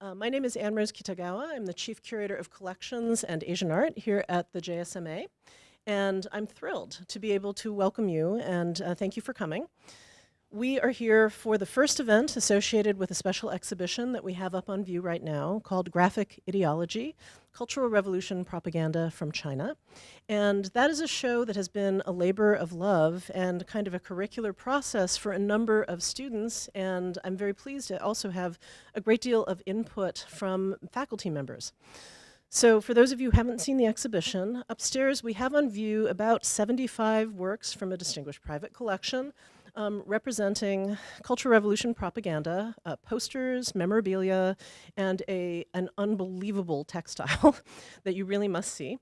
My name is Empress Kitagawa. I'm the Chief Curator of Collections and Asian Art here at the JSMA. And I'm thrilled to be able to welcome you and thank you for coming. We are here for the first event associated with a special exhibition that we have up on view right now called Graphic Ideology, Cultural Revolution Propaganda from China. And that is a show that has been a labor of love and kind of a curricular process for a number of students. And I'm very pleased to also have a great deal of input from faculty members. So for those of you who haven't seen the exhibition, upstairs we have on view about 75 works from a distinguished private collection representing Cultural Revolution propaganda, posters, memorabilia, and an unbelievable textile that you really must see.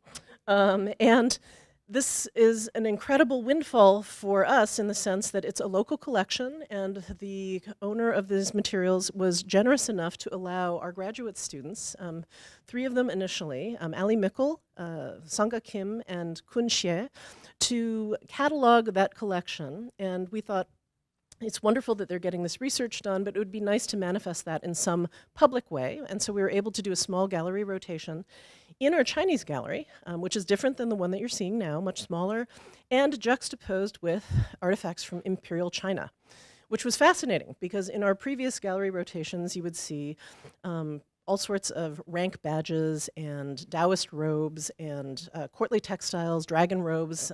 And this is an incredible windfall for us in the sense that it's a local collection, and the owner of these materials was generous enough to allow our graduate students, 3 of them initially, Ali Mikkel, Sangha Kim, and Kun Xie, to catalog that collection. And we thought, it's wonderful that they're getting this research done, but it would be nice to manifest that in some public way. And so we were able to do a small gallery rotation in our Chinese gallery, which is different than the one that you're seeing now, much smaller, and juxtaposed with artifacts from Imperial China, which was fascinating because in our previous gallery rotations, you would see all sorts of rank badges and Taoist robes and courtly textiles, dragon robes.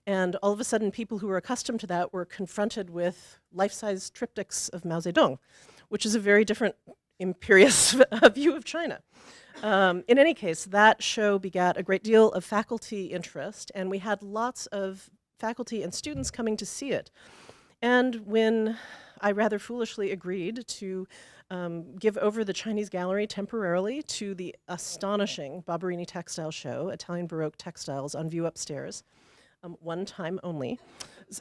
And all of a sudden, people who were accustomed to that were confronted with life-size triptychs of Mao Zedong, which is a very different imperious view of China. In any case, that show begat a great deal of faculty interest, and we had lots of faculty and students coming to see it. And when I rather foolishly agreed to give over the Chinese gallery temporarily to the astonishing Barberini Textile Show, Italian Baroque textiles on view upstairs, one time only,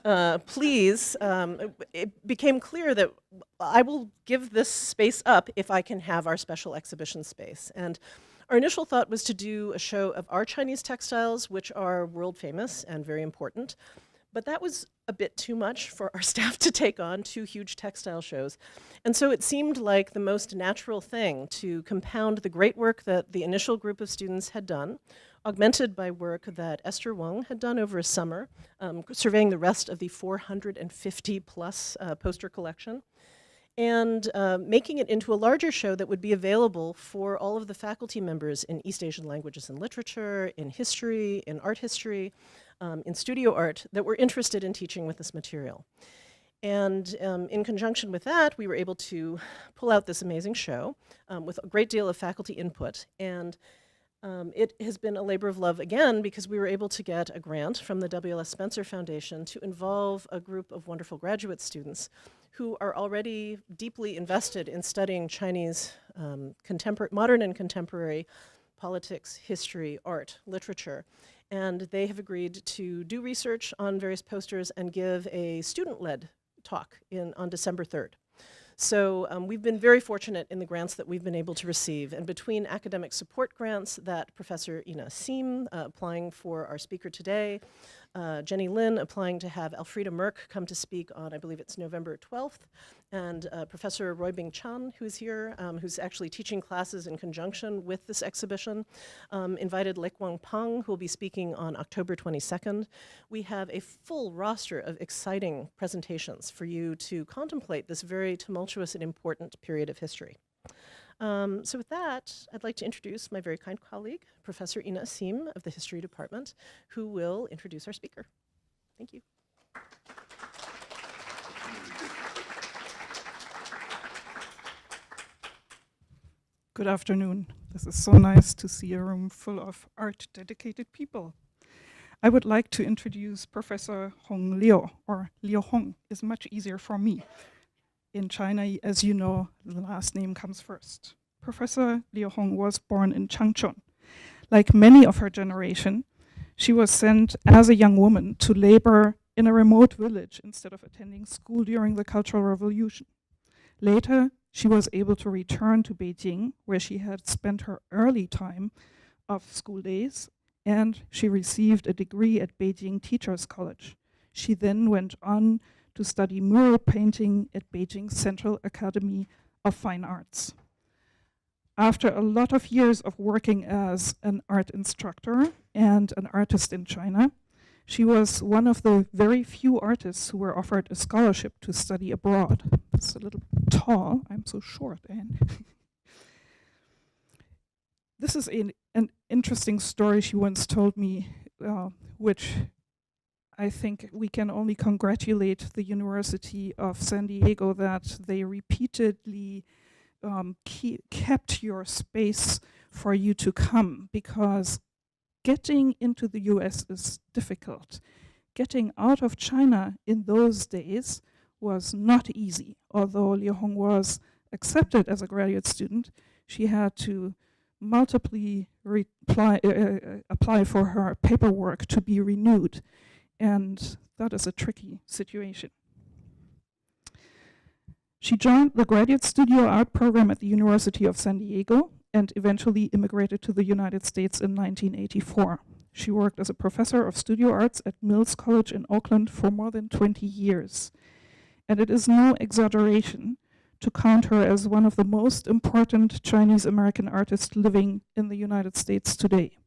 it became clear that I will give this space up if I can have our special exhibition space. And our initial thought was to do a show of our Chinese textiles, which are world famous and very important. But that was a bit too much for our staff to take on, 2 huge textile shows. And so it seemed like the most natural thing to compound the great work that the initial group of students had done, augmented by work that Esther Wang had done over a summer, surveying the rest of the 450 plus poster collection, and making it into a larger show that would be available for all of the faculty members in East Asian languages and literature, in history, in art history, in studio art that were interested in teaching with this material. And in conjunction with that, we were able to pull out this amazing show with a great deal of faculty input. And it has been a labor of love again because we were able to get a grant from the W.L.S. Spencer Foundation to involve a group of wonderful graduate students who are already deeply invested in studying Chinese modern and contemporary politics, history, art, literature. And they have agreed to do research on various posters and give a student-led talk on December 3rd. So we've been very fortunate in the grants that we've been able to receive. And between academic support grants that Professor Ina Sim applying for our speaker today, Jenny Lin applying to have Elfriede Merck come to speak on, I believe it's November 12th, and Professor Roybing Chan, who's here, who's actually teaching classes in conjunction with this exhibition, invited Lekwang Pang, who will be speaking on October 22nd. We have a full roster of exciting presentations for you to contemplate this very tumultuous and important period of history. So with that, I'd like to introduce my very kind colleague, Professor Ina Sim of the History Department, who will introduce our speaker. Thank you. Good afternoon. This is so nice to see a room full of art-dedicated people. I would like to introduce Professor Hung Liu, or Liu Hong is much easier for me. In China, as you know, the last name comes first. Professor Liu Hong was born in Changchun. Like many of her generation, she was sent as a young woman to labor in a remote village instead of attending school during the Cultural Revolution. Later, she was able to return to Beijing, where she had spent her early time of school days, and she received a degree at Beijing Teachers College. She then went on to study mural painting at Beijing Central Academy of Fine Arts. Professor Liu Hong was born in Changchun. Like many of her generation, she was sent as a young woman to labor in a remote village instead of attending school during the Cultural Revolution. Later, she was able to return to Beijing, where she had spent her early time of school days, and she then went on to study mural painting at Beijing Central Academy of Fine Arts. After a lot of years of working as an art instructor and an artist in China, she was one of the very few artists who were offered a scholarship to study abroad. It's a little tall, I'm so short. And this is an interesting story she once told me, which I think we can only congratulate the University of San Diego that they repeatedly kept your space for you to come, because getting into the US is difficult. Getting out of China in those days was not easy. Although Liu Hung was accepted as a graduate student, she had to multiply apply for her paperwork to be renewed. And that is a tricky situation. She joined the graduate studio art program at the University of San Diego and eventually immigrated to the United States in 1984. She worked as a professor of studio arts at Mills College in Oakland for more than 20 years. And it is no exaggeration to count her as one of the most important Chinese American artists living in the United States today.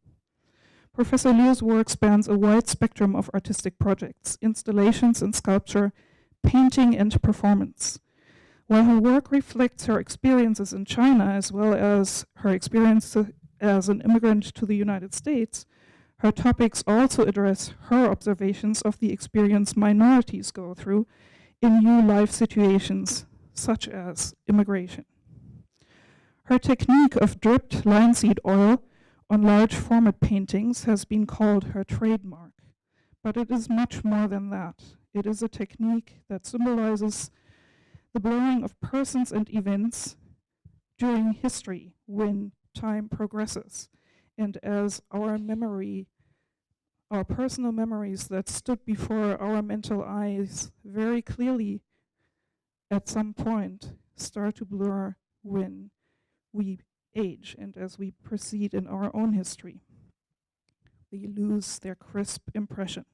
Professor Liu's work spans a wide spectrum of artistic projects, installations and sculpture, painting and performance. While her work reflects her experiences in China as well as her experience as an immigrant to the United States, her topics also address her observations of the experience minorities go through in new life situations, such as immigration. Her technique of dripped linseed oil on large format paintings has been called her trademark, but it is much more than that. It is a technique that symbolizes the blurring of persons and events during history when time progresses, and as our personal memories that stood before our mental eyes very clearly at some point start to blur when we age and as we proceed in our own history. They lose their crisp impression.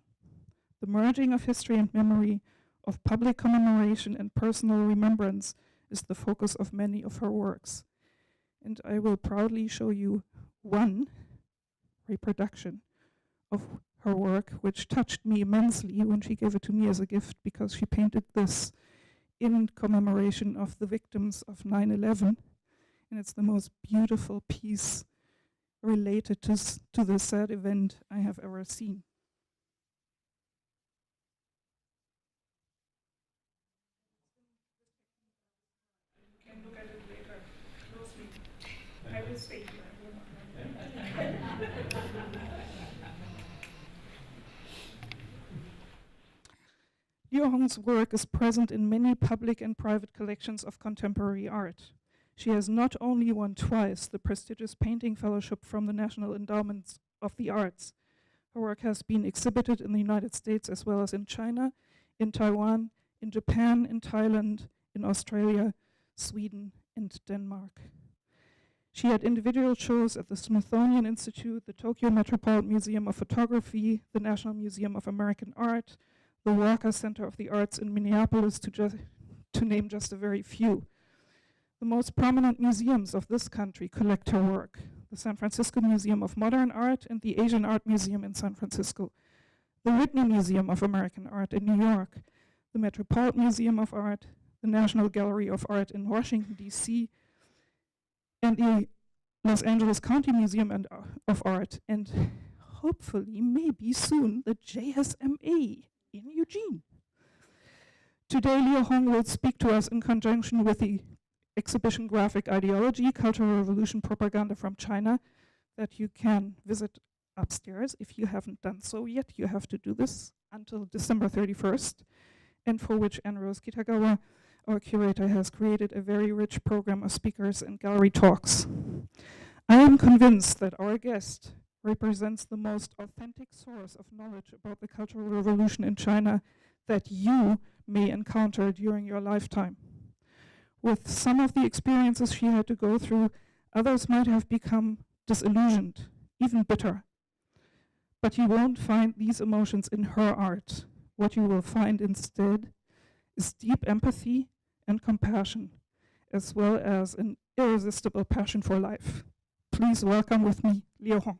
The merging of history and memory, of public commemoration and personal remembrance is the focus of many of her works. And I will proudly show you one reproduction of her work, which touched me immensely when she gave it to me as a gift, because she painted this in commemoration of the victims of 9/11. And it's the most beautiful piece related to the sad event I have ever seen. I will stay here. Liu Hong's work is present in many public and private collections of contemporary art. She has not only won twice the prestigious Painting Fellowship from the National Endowments of the Arts. Her work has been exhibited in the United States as well as in China, in Taiwan, in Japan, in Thailand, in Australia, Sweden, and Denmark. She had individual shows at the Smithsonian Institute, the Tokyo Metropolitan Museum of Photography, the National Museum of American Art, the Walker Center of the Arts in Minneapolis, to name just a very few. The most prominent museums of this country collect her work: the San Francisco Museum of Modern Art and the Asian Art Museum in San Francisco, the Whitney Museum of American Art in New York, the Metropolitan Museum of Art, the National Gallery of Art in Washington, D.C., and the Los Angeles County Museum of Art, and hopefully, maybe soon, the JSMA in Eugene. Today, Liu Hong will speak to us in conjunction with the exhibition Graphic Ideology, Cultural Revolution Propaganda from China, that you can visit upstairs. If you haven't done so yet, you have to do this until December 31st, and for which Anne-Rose Kitagawa, our curator, has created a very rich program of speakers and gallery talks. I am convinced that our guest represents the most authentic source of knowledge about the Cultural Revolution in China that you may encounter during your lifetime. With some of the experiences she had to go through, others might have become disillusioned, even bitter. But you won't find these emotions in her art. What you will find instead is deep empathy and compassion, as well as an irresistible passion for life. Please welcome with me, Liu Hung.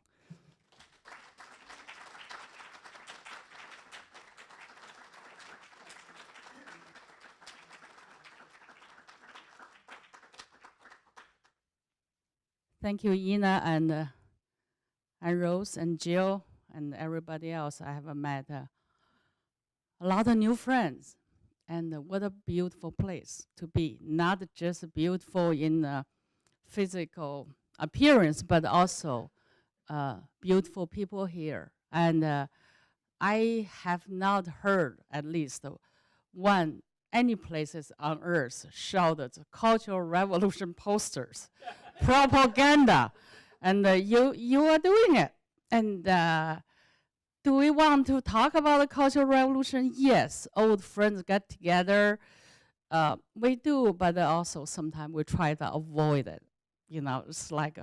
Thank you, Ina and Rose and Jill and everybody else. I have met a lot of new friends, and what a beautiful place to be. Not just beautiful in physical appearance, but also beautiful people here. And I have not heard, at least any places on earth shouted Cultural Revolution posters, propaganda, and you are doing it. And do we want to talk about the Cultural Revolution? Yes, old friends get together. We do, but also sometimes we try to avoid it. You know, it's like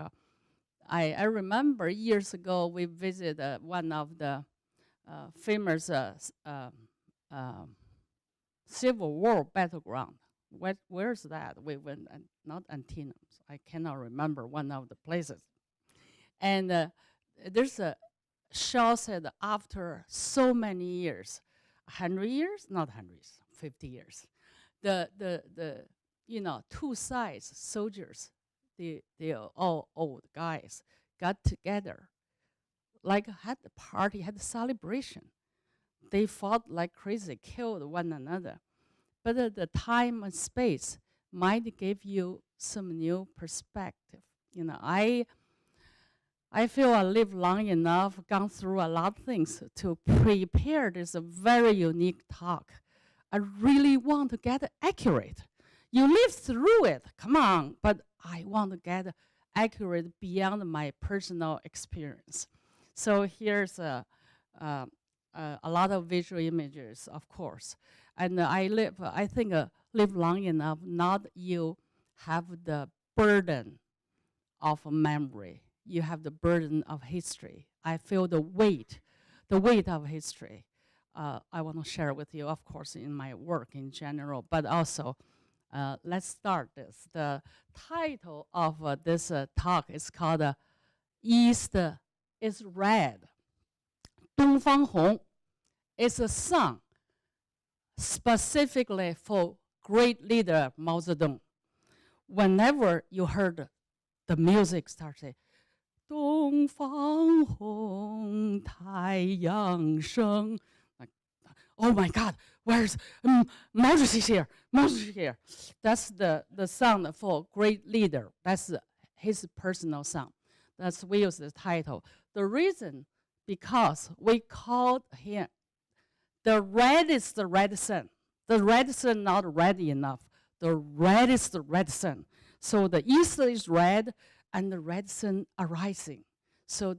I remember years ago we visited one of the famous Civil War battleground. Where's that? We went, not Antietam. I cannot remember one of the places. And there's a Shaw said after so many years, 100 years, not hundreds, 50 years, the two sides soldiers, they all old guys got together, like had a party, had a celebration. They fought like crazy, killed one another. But the time and space might give you some new perspective. You know, I feel I lived long enough, gone through a lot of things to prepare this very unique talk. I really want to get accurate. You live through it, come on, but I want to get accurate beyond my personal experience. So here's a lot of visual images, of course. And I think live long enough, not you have the burden of memory. You have the burden of history. I feel the weight of history. I want to share with you, of course, in my work in general, but also, let's start this. The title of this talk is called East is Red. 东方红 is a song specifically for great leader Mao Zedong. Whenever you heard the music start saying, 东方红太阳升, like, oh my God, where's Mao Zedong here? Mao Zedong here. That's the sound for great leader. That's his personal sound. That's we use the title. The reason, because we called him the red is the red sun. The red sun not red enough. The red is the red sun. So the east is red and the red sun arising. So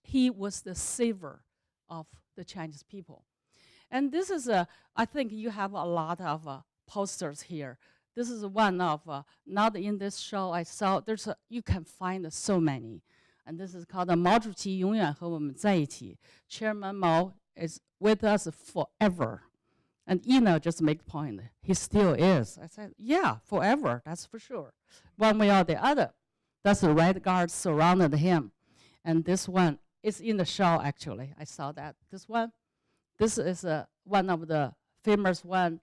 he was the savior of the Chinese people. And this is I think you have a lot of posters here. This is one of, not in this show I saw, you can find so many. And this is called 毛主席永远和我们在一起. Chairman Mao is with us forever. And Ina just make the point, he still is. I said, yeah, forever, that's for sure. One way or the other. That's the red guards surrounded him. And this one is in the show, actually. I saw that. This is one of the famous one.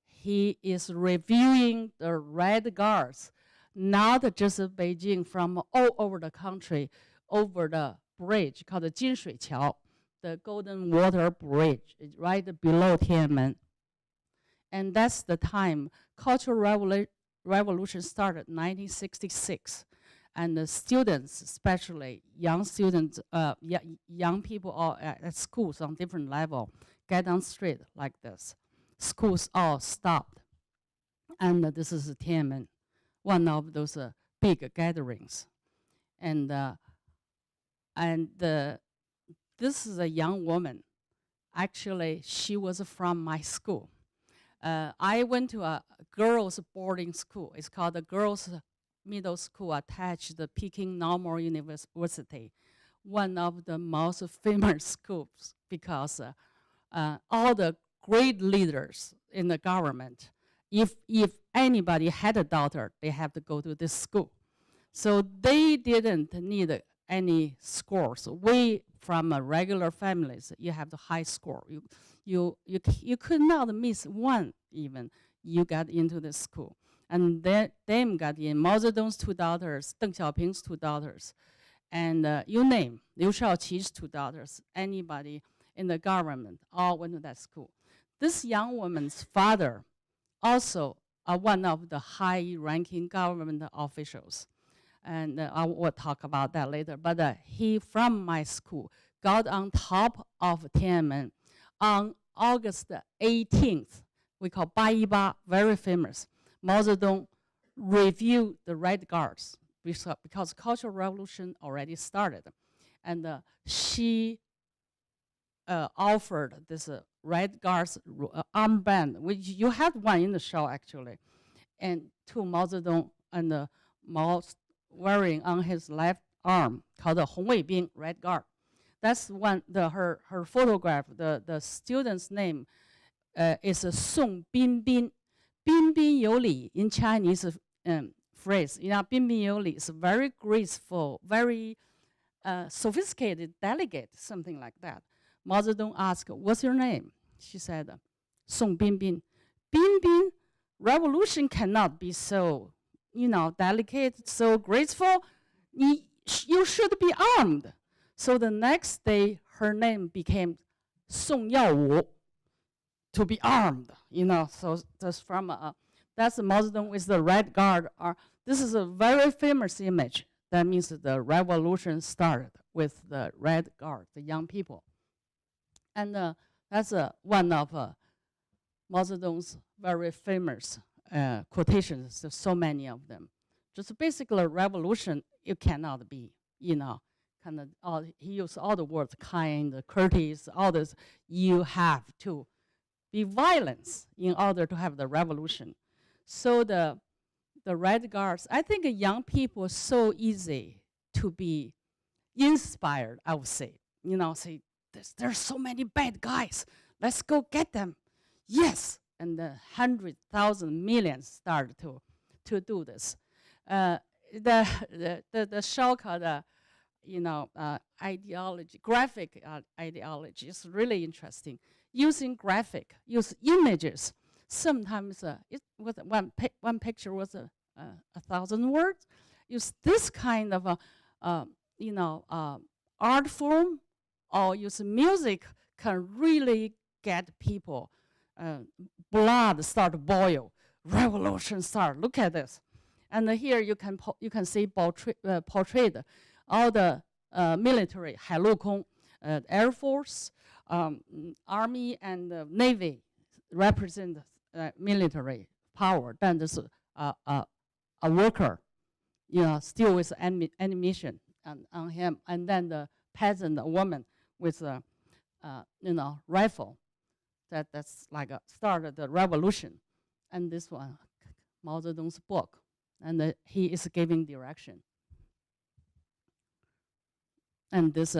He is reviewing the red guards, not just Beijing, from all over the country, over the bridge called the Jinshuiqiao, the Golden Water Bridge, right below Tiananmen. And that's the time Cultural Revolution started, 1966. And the students, especially young students, young people all at schools on different level, get on street like this. Schools all stopped. And this is Tiananmen, one of those big gatherings. And this is a young woman. Actually, she was from my school. I went to a girls' boarding school. It's called the Girls' Middle School attached to the Peking Normal University, one of the most famous schools because all the great leaders in the government if anybody had a daughter, they have to go to this school. So they didn't need any scores. We, from regular families, you have the high score. You could not miss one even. You got into the school. And then them got in. Mao Zedong's 2 daughters, Deng Xiaoping's 2 daughters, and you name, Liu Shaoqi's 2 daughters, anybody in the government, all went to that school. This young woman's father also one of the high-ranking government officials. And I will talk about that later. But he, from my school, got on top of Tiananmen on August 18th. We call 818, very famous. Mao Zedong reviewed the Red Guards because Cultural Revolution already started. And she offered this Red Guards armband, which you had one in the show actually, and to Mao Zedong, and Mao wearing on his left arm, called the Hong Weibing, Red Guard. That's one, her photograph, the student's name is Song Binbin. Binbin You Li in Chinese phrase. You know, Binbin You Li is very graceful, very sophisticated delegate, something like that. Mao Zedong asked, what's your name? She said, Song Binbin. Binbin, revolution cannot be so, you know, delicate, so graceful. You should be armed. So the next day, her name became Song Yaowu, to be armed, you know. So that's from, that's Mao Zedong with the Red Guard. This is a very famous image. That means the revolution started with the Red Guard, the young people. And that's one of Mao Zedong's very famous quotations. There's so many of them. Just basically, revolution, it cannot be, you know, kind of, he used all the words, kind, courteous, all this. You have to be violence in order to have the revolution. So the Red Guards, I think young people are so easy to be inspired, I would say. You know, say, there's so many bad guys. Let's go get them. Yes. And 100,000 millions started to do this. The show called, you know, ideology, graphic ideology is really interesting. Using graphic, use images. Sometimes it was one picture was 1,000 words. Use this kind of you know, art form, or use music can really get people blood start to boil, revolution start. Look at this, and here you can see portrayed all the military, 海陆空, Air Force, Army, and Navy represent military power. Then there's a worker, you know, still with ammunition on him, and then the peasant, a woman with a you know, rifle. That's like started the revolution. And this one, Mao Zedong's book, and he is giving direction. And this,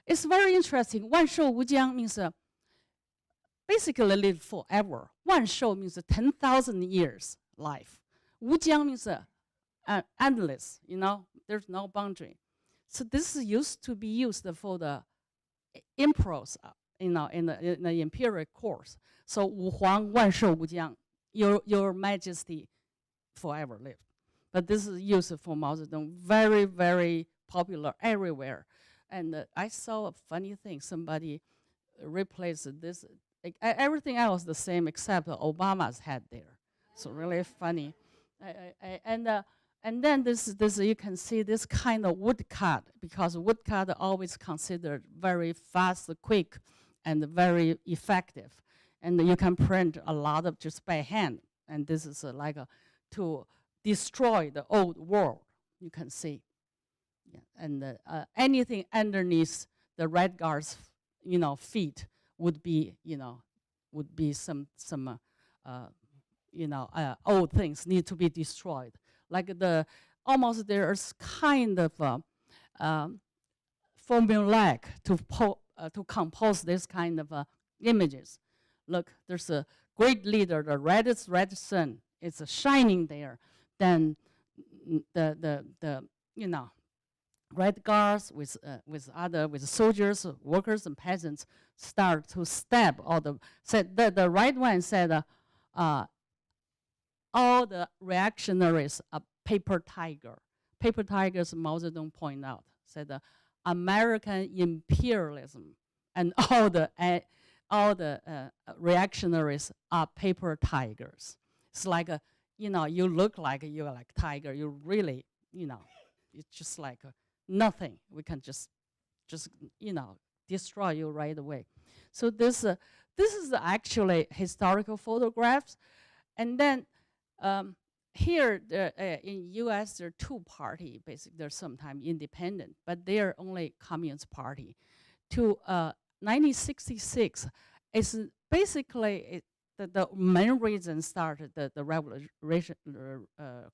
it's very interesting. 万寿无疆 means basically live forever. 万寿 means 10,000 years life. 无疆 means endless, you know, there's no boundary. So this used to be used for the emperors, you know, in the imperial courts. So 吾皇万寿无疆, your majesty forever live. But this is used for Mao Zedong, very, very popular everywhere. And I saw a funny thing. Somebody replaced this. Everything else the same except Obama's head there. So really funny. And then this you can see this kind of woodcut, because woodcut always considered very fast, quick, and very effective. And you can print a lot of just by hand. And this is like to destroy the old world. You can see. Yeah. And anything underneath the Red Guard's, you know, feet would be, you know, some you know, old things need to be destroyed. Like almost there's kind of formulaic to compose this kind of images. Look, there's a great leader, the reddest red sun is shining there, then the you know, red guards with soldiers, workers, and peasants start to stab all the. Said the right one said, all the reactionaries are paper tiger. Paper tigers, Mao Zedong pointed out, said American imperialism and all the reactionaries are paper tigers. It's like you know, you look like you're like tiger. You really, you know, it's just like nothing. We can just you know, destroy you right away. So this is actually historical photographs, and then here in U.S. there are two parties. Basically, they're sometimes independent, but they are only Communist Party. To 1966 is basically the main reason started the revolution,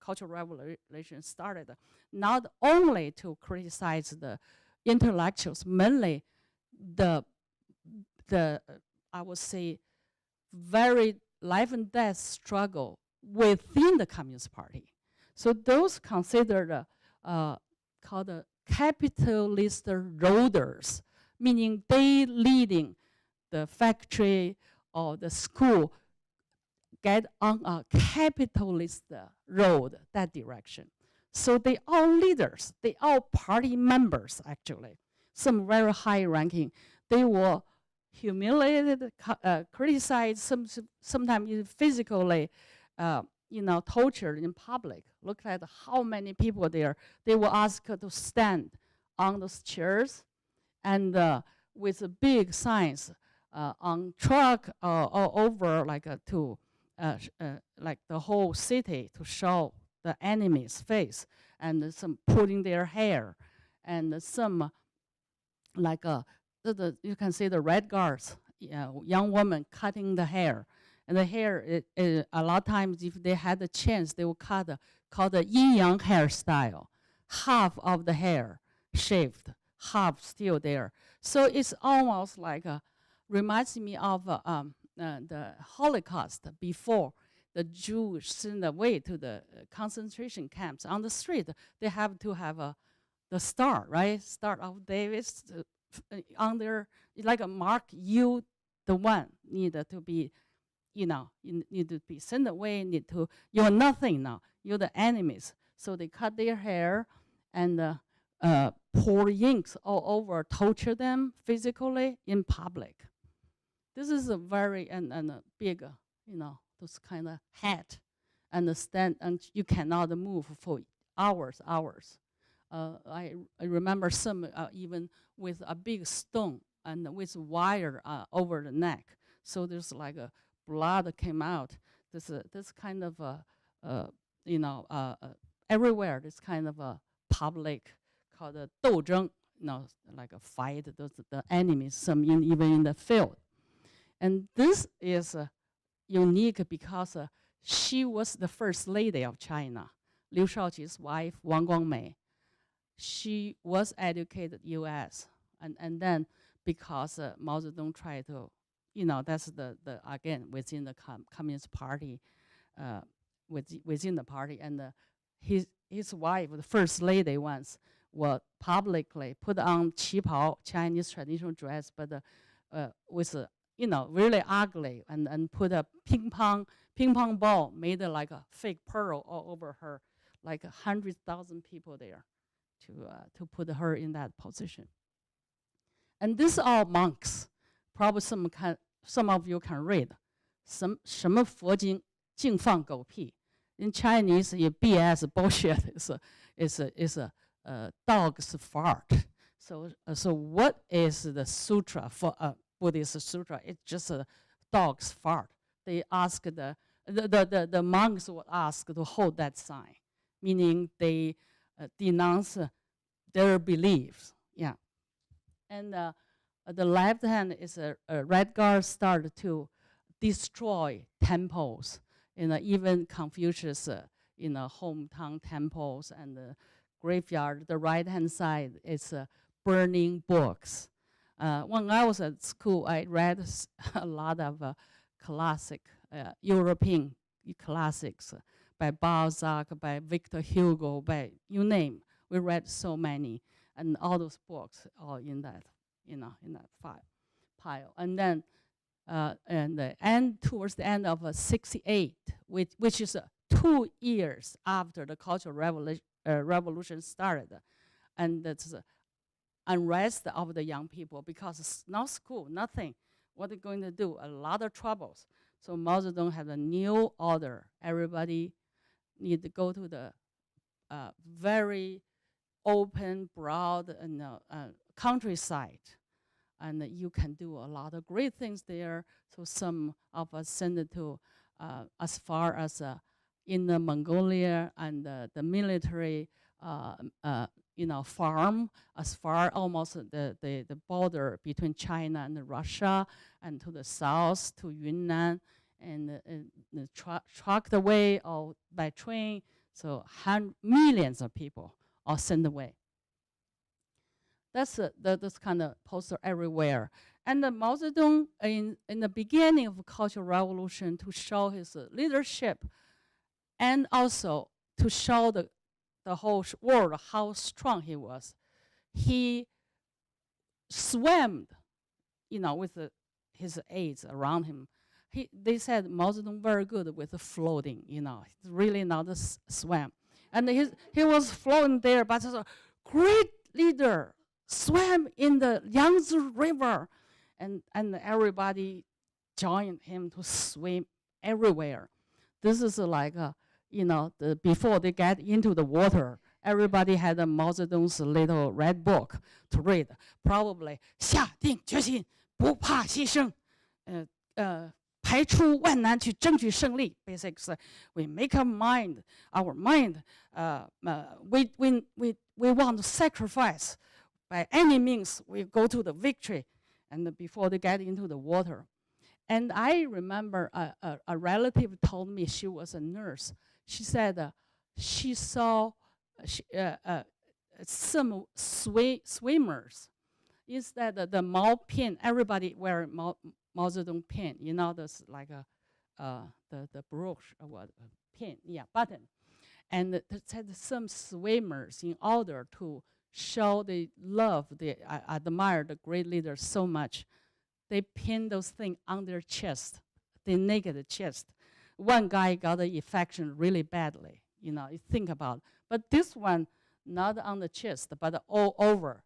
Cultural Revolution started not only to criticize the intellectuals, mainly the I would say very life and death struggle within the Communist Party. So those considered called the capitalist roaders, meaning they leading the factory or the school get on a capitalist road, that direction. So they all leaders, they all party members actually, some very high ranking. They were humiliated, criticized, sometimes physically, you know, tortured in public. Look at how many people there. They were asked to stand on those chairs and with big signs on truck all over, like to like the whole city to show the enemy's face, and some pulling their hair, and some like you can see the red guards, young woman cutting the hair. And the hair, a lot of times, if they had the chance, they would cut called the yin-yang hairstyle. Half of the hair shaved, half still there. So it's almost like reminds me of the Holocaust before the Jews sent away to the concentration camps. On the street, they have to have the star, right? Star of Davis on their, like a mark, you, the one, needed to be, you know, you need to be sent away, you're nothing now, you're the enemies. So they cut their hair and pour inks all over, torture them physically in public. This is a very, and a big, you know, those kind of hat, and stand, and you cannot move for hours. I remember some even with a big stone and with wire over the neck. So there's like a blood came out. This kind of you know, everywhere. This kind of a public called a 斗争, you know, like a fight. The enemies, some even in the field. And this is unique because she was the first lady of China, Liu Shaoqi's wife, Wang Guangmei. She was educated U.S. and then because Mao Zedong tried to, you know, that's the again within the Communist Party, within the party, and his wife, the first lady once, was publicly put on qipao, Chinese traditional dress, but with you know, really ugly, and put a ping pong ball made like a fake pearl all over her, like 100,000 people there to put her in that position. And these are monks. Probably some of you can read. 什么佛经净放狗屁. In Chinese, BS bullshit is a dog's fart. So what is the sutra for Buddhist sutra? It's just a dog's fart. They ask the monks would ask to hold that sign, meaning they denounce their beliefs. Yeah, and the left hand is a red guard started to destroy temples. Even Confucius, hometown temples and the graveyard. The right hand side is burning books. When I was at school, I read a lot of classic European classics by Balzac, by Victor Hugo, by you name. We read so many, and all those books are in that, in that pile. And then, towards the end of '68, which is 2 years after the Cultural Revolution started, and that's unrest of the young people because it's not school, nothing. What they're going to do? A lot of troubles. So Mao Zedong had a new order. Everybody need to go to the very open, broad, and countryside, and you can do a lot of great things there. So some of us send it to as far as in the Mongolia, and the military farm as far almost the border between China and Russia, and to the south to Yunnan, and trucked away or by train. So millions of people are sent away. That's this kind of poster everywhere. And Mao Zedong, in the beginning of the Cultural Revolution, to show his leadership, and also to show the whole world how strong he was, he swam, with his aides around him. They said Mao Zedong very good with the floating, really not a swam. And he was floating there, but as a great leader, swam in the Yangtze River, and everybody joined him to swim everywhere. This is like before they get into the water, everybody had a Mao Zedong's little red book to read. Probably 下定决心，不怕牺牲，排除万难去争取胜利。Basically, we make our mind. We want to sacrifice by any means. We go to the victory, and before they get into the water. And I remember a relative told me, she was a nurse. She said she saw some swimmers. Instead of the Mao pin, everybody wear Mao Zedong pin. This like the brooch or pin, button. And it said some swimmers, in order to show they love, they admire the great leader so much, they pin those things on their chest, the naked chest. One guy got the infection really badly, you think about it. But this one, not on the chest, but all over.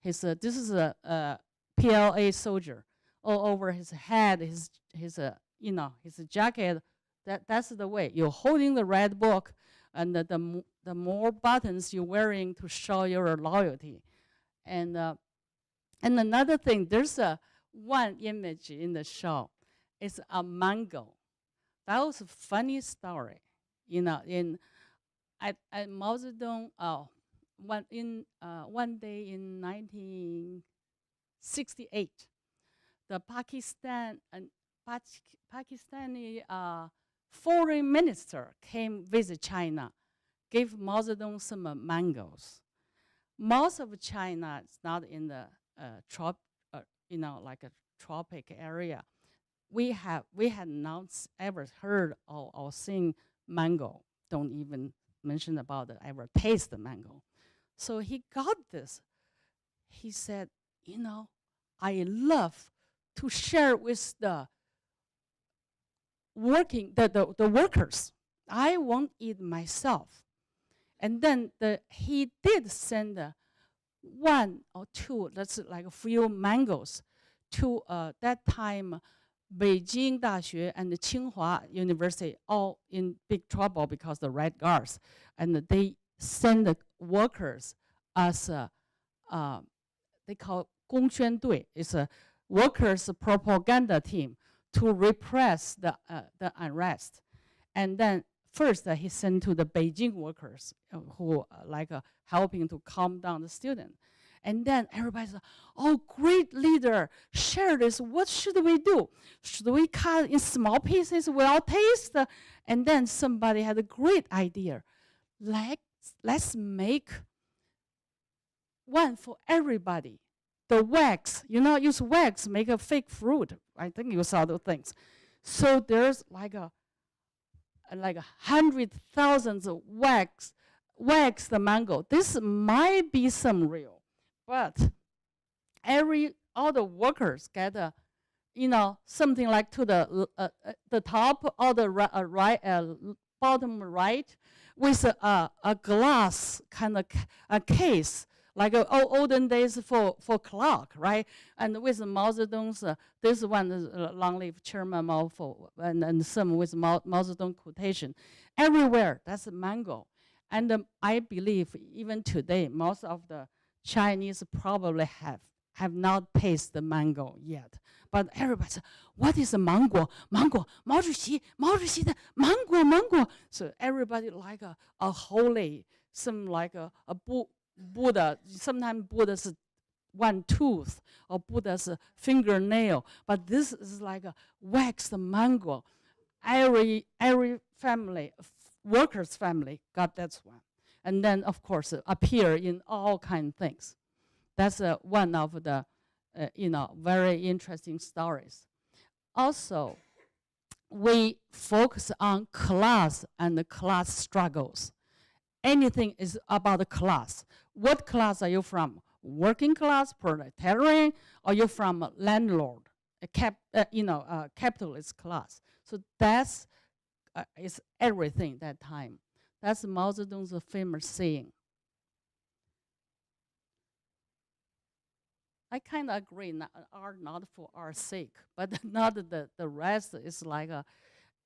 This is a PLA soldier, all over his head, his jacket. That's the way. You're holding the red book, and the more buttons you're wearing to show your loyalty. And another thing, there's one image in the show. It's a mango. That was a funny story. At Mao Zedong, one day in 1968, the Pakistani foreign minister came visit China, gave Mao Zedong some mangoes. Most of China is not in the like a tropic area. We had not ever heard or seen mango. Don't even mention about it, ever taste the mango. So he got this. He said, I love to share with the workers. I won't eat myself. And then he did send one or two, that's like a few mangoes, to that time Beijing Daxue and the Tsinghua University all in big trouble because the Red Guards, and they send the workers as they call 公宣队. It's a workers propaganda team to repress the unrest. And then first he sent to the Beijing workers who helping to calm down the student. And then everybody said, oh, great leader, share this. What should we do? Should we cut in small pieces? We all taste. And then somebody had a great idea. Let's make one for everybody. The wax, use wax, make a fake fruit. I think you saw those things. So there's like 100,000 wax the mango. This might be some real, but all the workers get something like to the top or the bottom right with a glass kind of a case, like olden days for clock, right? And with Mao Zedong's, this one is long-lived Chairman Mao and some with Mao Zedong quotation. Everywhere, that's a mango. And I believe even today, most of the Chinese probably have not tasted the mango yet. But everybody says, what is a mango? Mango, Mao Zedong, the mango. So everybody like a holy, some like a Buddha. Sometimes Buddha's one tooth or Buddha's fingernail. But this is like a waxed mango. Every family, workers' family got that one. And then, of course, appear in all kinds of things. That's one of the, very interesting stories. Also, we focus on class and the class struggles. Anything is about the class. What class are you from? Working class, proletarian, or you from landlord, capitalist class? So that's is everything that time. That's Mao Zedong's famous saying. I kind of agree, art not for art's sake, but not the rest is like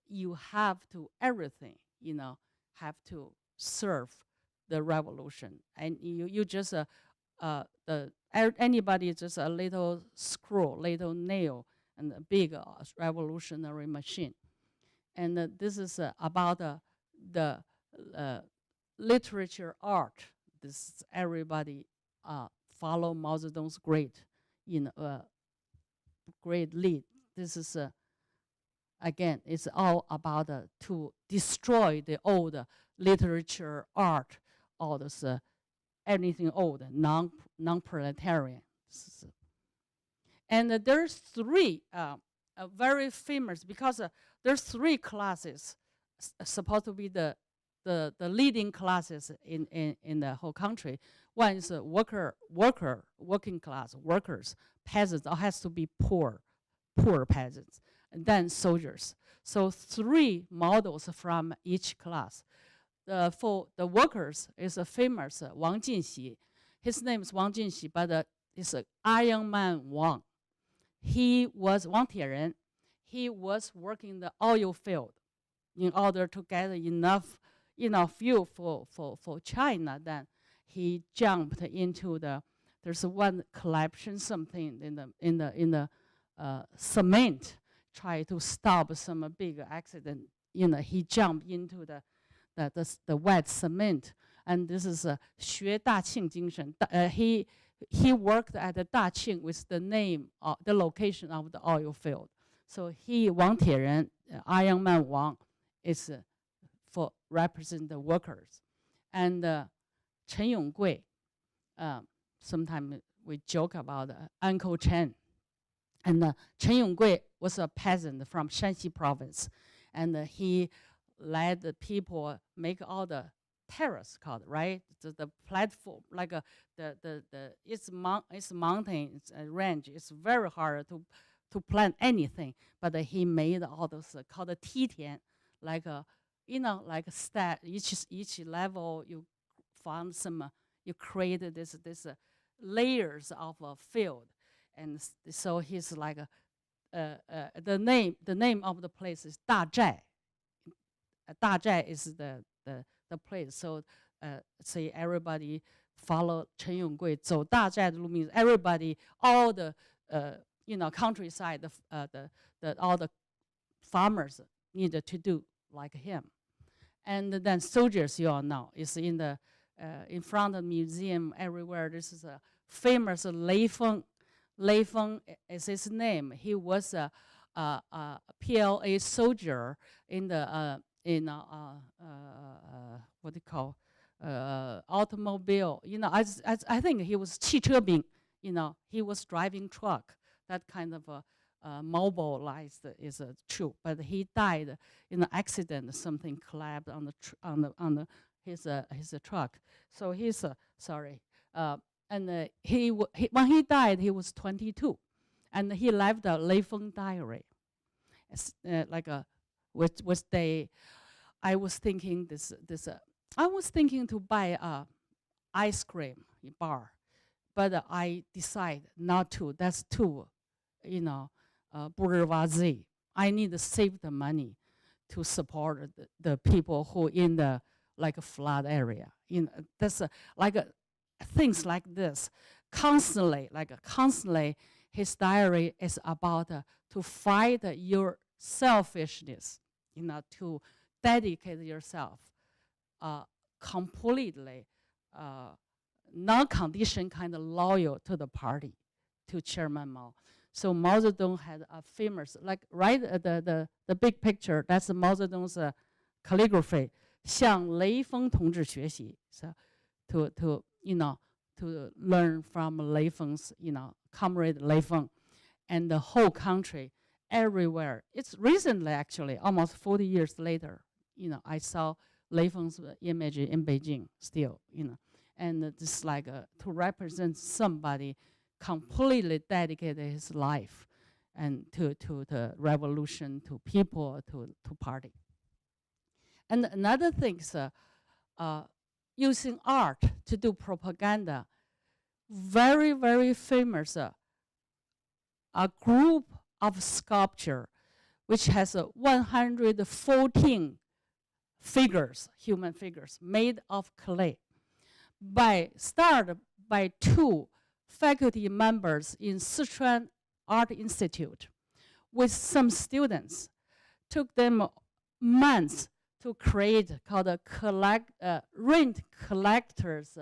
you have to everything, have to serve the revolution. And you just, anybody just a little screw, little nail, and a big revolutionary machine. And this is about the literature art. This is everybody follow Mao Zedong's great lead. This is again, it's all about to destroy the old literature art, all this anything old, non-proletarian. And there's three very famous, because there's three classes supposed to be the leading classes in the whole country. One is working class, workers, peasants, all has to be poor peasants, and then soldiers. So three models from each class. For the workers is a famous Wang Jinxi. His name is Wang Jinxi, but it's Iron Man Wang. He was Wang Tianren. He was working in the oil field in order to get enough fuel for China. Then he jumped into there's one collection something in the cement, try to stop some big accident. He jumped into the wet cement, and this is 学大庆精神. He worked at the Daqing with the name, the location of the oil field. So Wang Tianren, Iron Man Wang, is for represent the workers. And Chen Yonggui, sometimes we joke about Uncle Chen. And Chen Yonggui was a peasant from Shanxi province. And he led the people make all the terrace called, right? The platform, like it's mountain, it's a range. It's very hard to plant anything. But he made all those called the Titian, like like a stat. Each level you found some, you created this layers of a field, and so he's like the name of the place is Dazhai. Dazhai is the place. So say everybody follow Chen Yonggui. So Dazhai means everybody, all the countryside, all the farmers needed to do like him. And then soldiers, you all know, is in front of the museum everywhere. This is a famous Lei Feng. Lei Feng is his name. He was a PLA soldier in the what do you call automobile. I think he was 汽车兵. He was driving truck. That kind of mobilized is true, but he died in an accident. Something collapsed on the his truck. So he's sorry. And when he died, he was 22, and he left a Lei Feng diary. It's, like a which they. I was thinking I was thinking to buy a ice cream bar, but I decided not to. That's too, bourgeoisie. I need to save the money to support the people who in the like a flood area. That's things like this. Constantly, his diary is about to fight your selfishness, to dedicate yourself completely, non-condition kind of loyal to the party, to Chairman Mao. So Mao Zedong had a famous, the big picture, that's Mao Zedong's calligraphy, 向雷锋同志学习. So to learn from Lei Feng's, comrade Lei Feng, and the whole country, everywhere. It's recently, actually, almost 40 years later, I saw Lei Feng's image in Beijing still, and it's like to represent somebody completely dedicated his life and to the revolution, to people, to party. And another thing is using art to do propaganda. Very, very famous, a group of sculpture which has 114 figures, human figures, made of clay. Started by 2 faculty members in Sichuan Art Institute with some students. Took them months to create called a rent collector's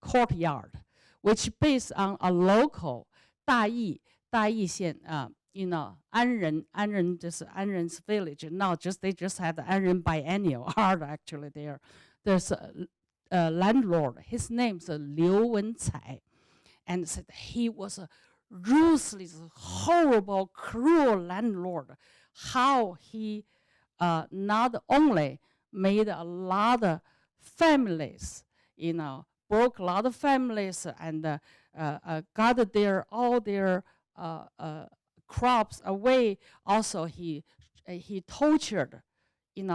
courtyard, which based on a local 大邑县, Anren, just Anren's village. Not just they just had the Anren biennial art actually there. There's a landlord. His name's Liu Wencai, and said he was a ruthless, horrible, cruel landlord. How he not only made a lot of families, broke a lot of families and got all their crops away. Also, he tortured,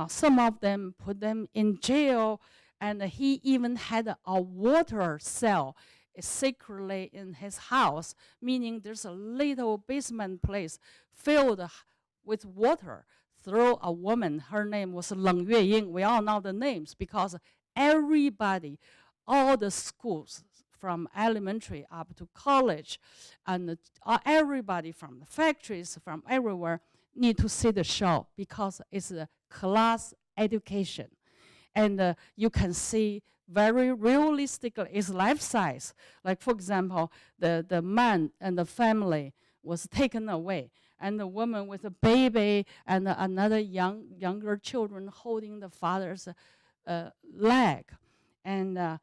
some of them, put them in jail, and he even had a water cell secretly in his house, meaning there's a little basement place filled with water. Through a woman, her name was Leng Yueying. We all know the names because everybody, all the schools from elementary up to college, and everybody from the factories, from everywhere, need to see the show because it's a class education. And you can see very realistically, it's life size. Like, for example, the man and the family was taken away, and the woman with a baby and another younger children holding the father's leg. And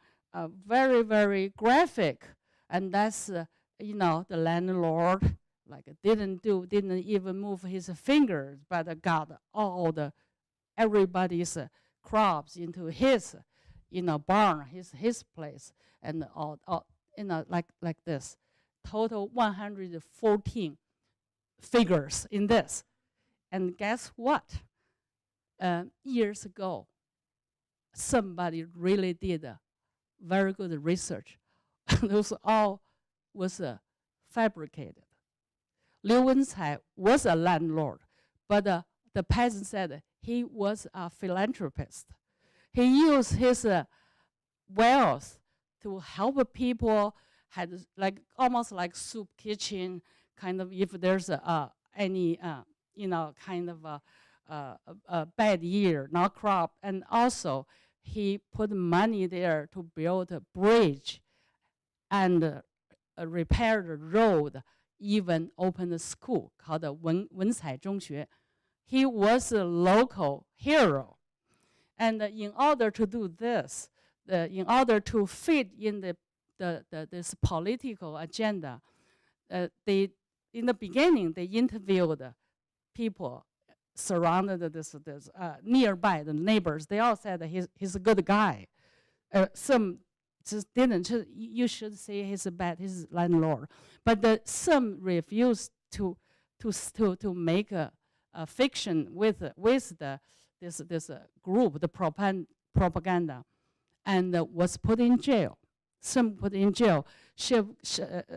very, very graphic. And that's, the landlord, didn't even move his fingers, but got everybody's crops into his, barn, his place, and all like this. Total 114 figures in this. And guess what? Years ago, somebody really did very good research. Those all was fabricated. Liu Wencai was a landlord, but the peasant said he was a philanthropist. He used his wealth to help people, had almost like soup kitchen, kind of, if there's any kind of a bad year, not crop. And also he put money there to build a bridge and repair the road, even open a school called the Wencai Zhongxue. He was a local hero. And in order to do this, in order to fit in this political agenda, they in the beginning, they interviewed people surrounded this nearby, the neighbors. They all said that he's a good guy. Some just didn't. You should say he's he's landlord. But some refused to make a fiction with this group, the propaganda, and was put in jail. Some put in jail.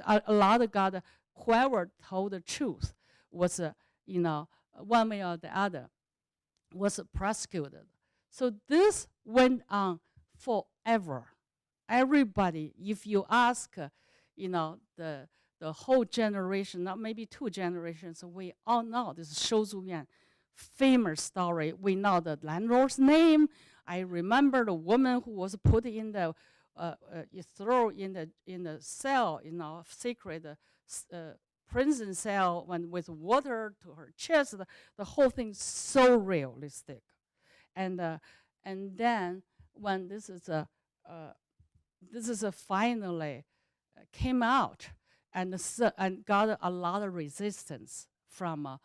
A lot of God, whoever told the truth was, one way or the other, was prosecuted. So this went on forever. Everybody, if you ask, the whole generation, not maybe 2 generations, we all know this Shou Zuyuan famous story. We know the landlord's name. I remember the woman who was put in the thrown in the cell, secret prison cell, with water to her chest. The whole thing so realistic, and then when this is finally came out and got a lot of resistance from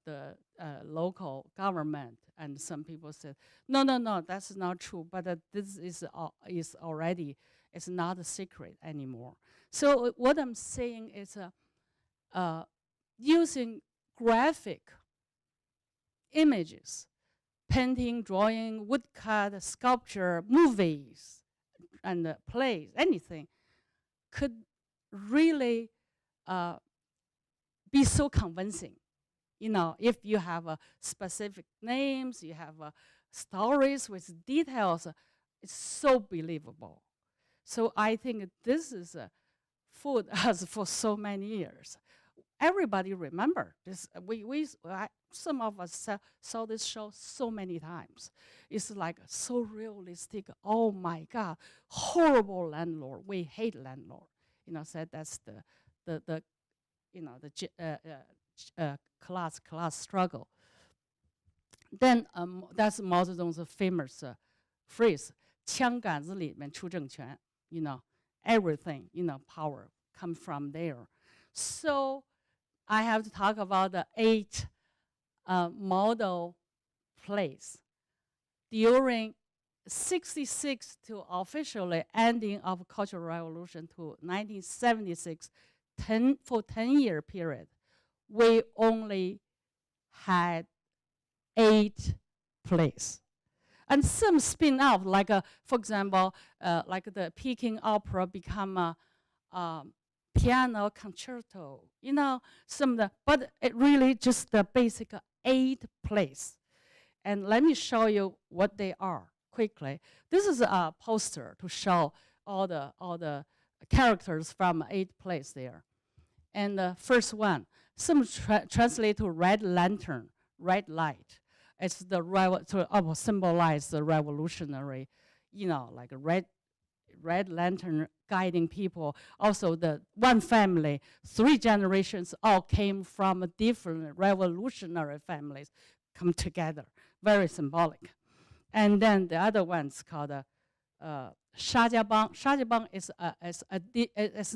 the local government, and some people said, no, that's not true. But this is already, it's not a secret anymore. So what I'm saying is, using graphic images, painting, drawing, woodcut, sculpture, movies, and plays, anything, could really be so convincing. If you have specific names, you have stories with details, it's so believable. So I think this is fooled us for so many years. Everybody remember this. Some of us saw this show so many times. It's like so realistic. Oh my God, horrible landlord. We hate landlord. Said that's the class struggle. Then that's Mao Zedong's famous phrase: 枪杆子里面出政权. Everything, power come from there. So I have to talk about the 8 model plays. During 66 to officially ending of Cultural Revolution to 1976, for 10-year period, we only had 8 plays. And some spin off, like for example, like the Peking opera become a piano concerto, some of the, but it really just the basic 8 plays. And let me show you what they are quickly. This is a poster to show all the characters from 8 plays there. And the first one, some translate to red lantern, red light. It's to symbolize the revolutionary, like a red lantern guiding people. Also, the one family, 3 generations all came from different revolutionary families, come together. Very symbolic. And then the other one's called Shajiabang. Shajiabang is a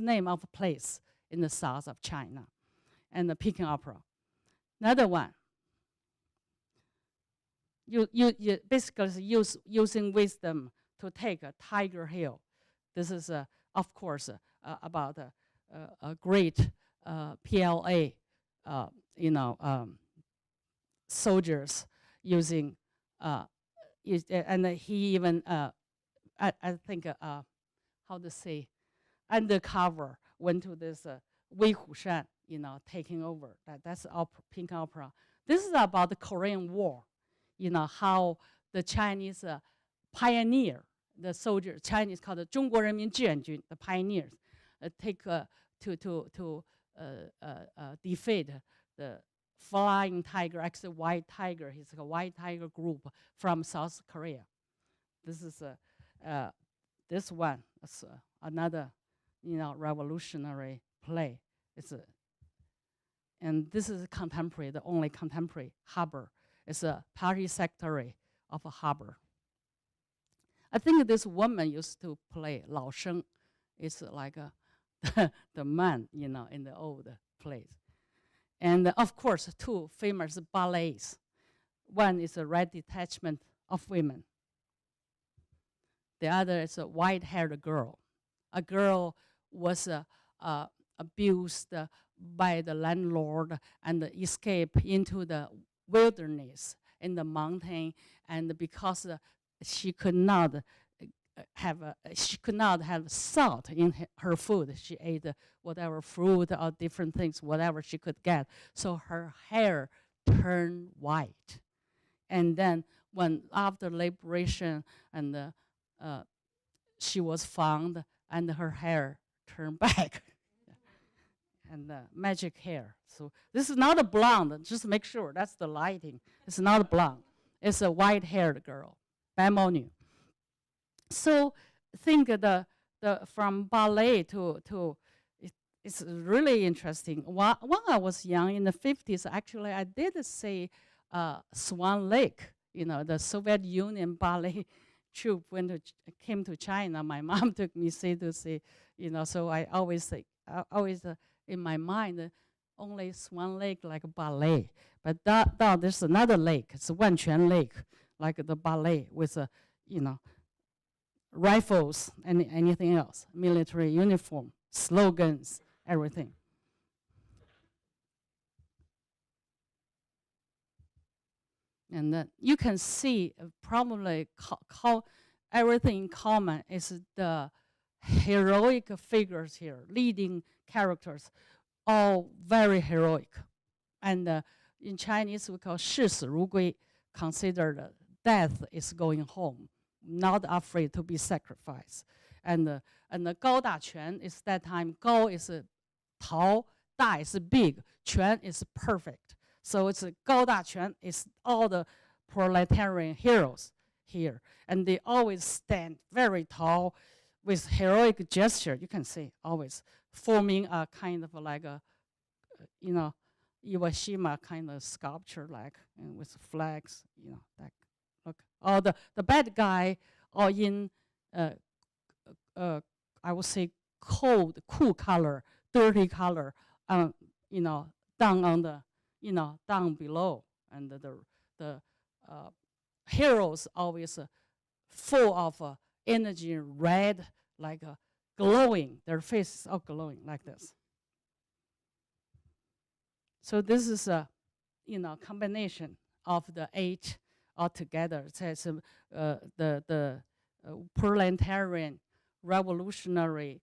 name of a place in the south of China, and the Peking opera. Another one. You basically using wisdom to take a Tiger Hill. This is, of course, about a great PLA, soldiers using, and he even, I think, how to say, undercover went to this Wei Hushan, taking over. That's Pink Opera. This is about the Korean War. How the Chinese pioneer, the soldiers, Chinese called the 中国人民志愿军, the pioneers, take to defeat the flying tiger, actually white tiger. He's a white tiger group from South Korea. This is this one is another, revolutionary play. And this is contemporary, the only contemporary harbor. It's a party secretary of a harbor. I think this woman used to play Lao Sheng. It's like the man, in the old plays. And of course, two famous ballets. One is a Red Detachment of Women. The other is a white-haired girl. A girl was abused by the landlord and escaped into the wilderness in the mountain, and because she could not have salt in her food, she ate whatever fruit or different things, whatever she could get. So her hair turned white, and then when after liberation and she was found, and her hair turned back. And magic hair. So this is not a blonde. Just make sure that's the lighting. It's not a blonde. It's a white-haired girl. Bamonu. So think from ballet to it's really interesting. When I was young in the 50s, actually I did see Swan Lake. You know, the Soviet Union ballet troupe came to China. My mom took me to see. You know, so I always think in my mind, only Swan Lake like a ballet. But now there's another lake. It's Wanquan Lake, like the ballet with, rifles and anything else, military uniform, slogans, everything. And you can see probably everything in common is the heroic figures here, leading characters, all very heroic. And in Chinese, we call 视死如归, considered death is going home, not afraid to be sacrificed. And the Gao Da Quan is that time, Gao is tall, Da is big, Quan is perfect. So it's Gao Da Quan is all the proletarian heroes here. And they always stand very tall with heroic gesture. You can see always forming a kind of like a, Iwashima kind of sculpture, like with flags, that look. Or the bad guy, or in, I would say cool color, dirty color, down on the, down below, and the heroes always full of energy, red, like glowing. Their faces are glowing like this. So this is a, combination of the 8 altogether. It says the proletarian, revolutionary,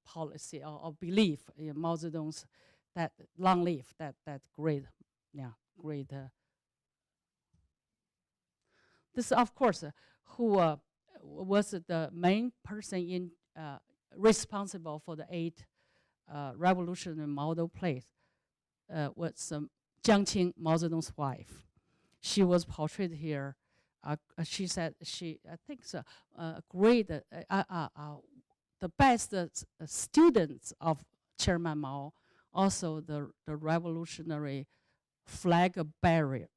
policy or belief in Mao Zedong's, that long live, that great, great. This, of course, who was the main person in responsible for the 8 revolutionary model plays was Jiang Qing, Mao Zedong's wife. She was portrayed here. She said I think so, great, the best students of Chairman Mao, also the revolutionary flag barrier.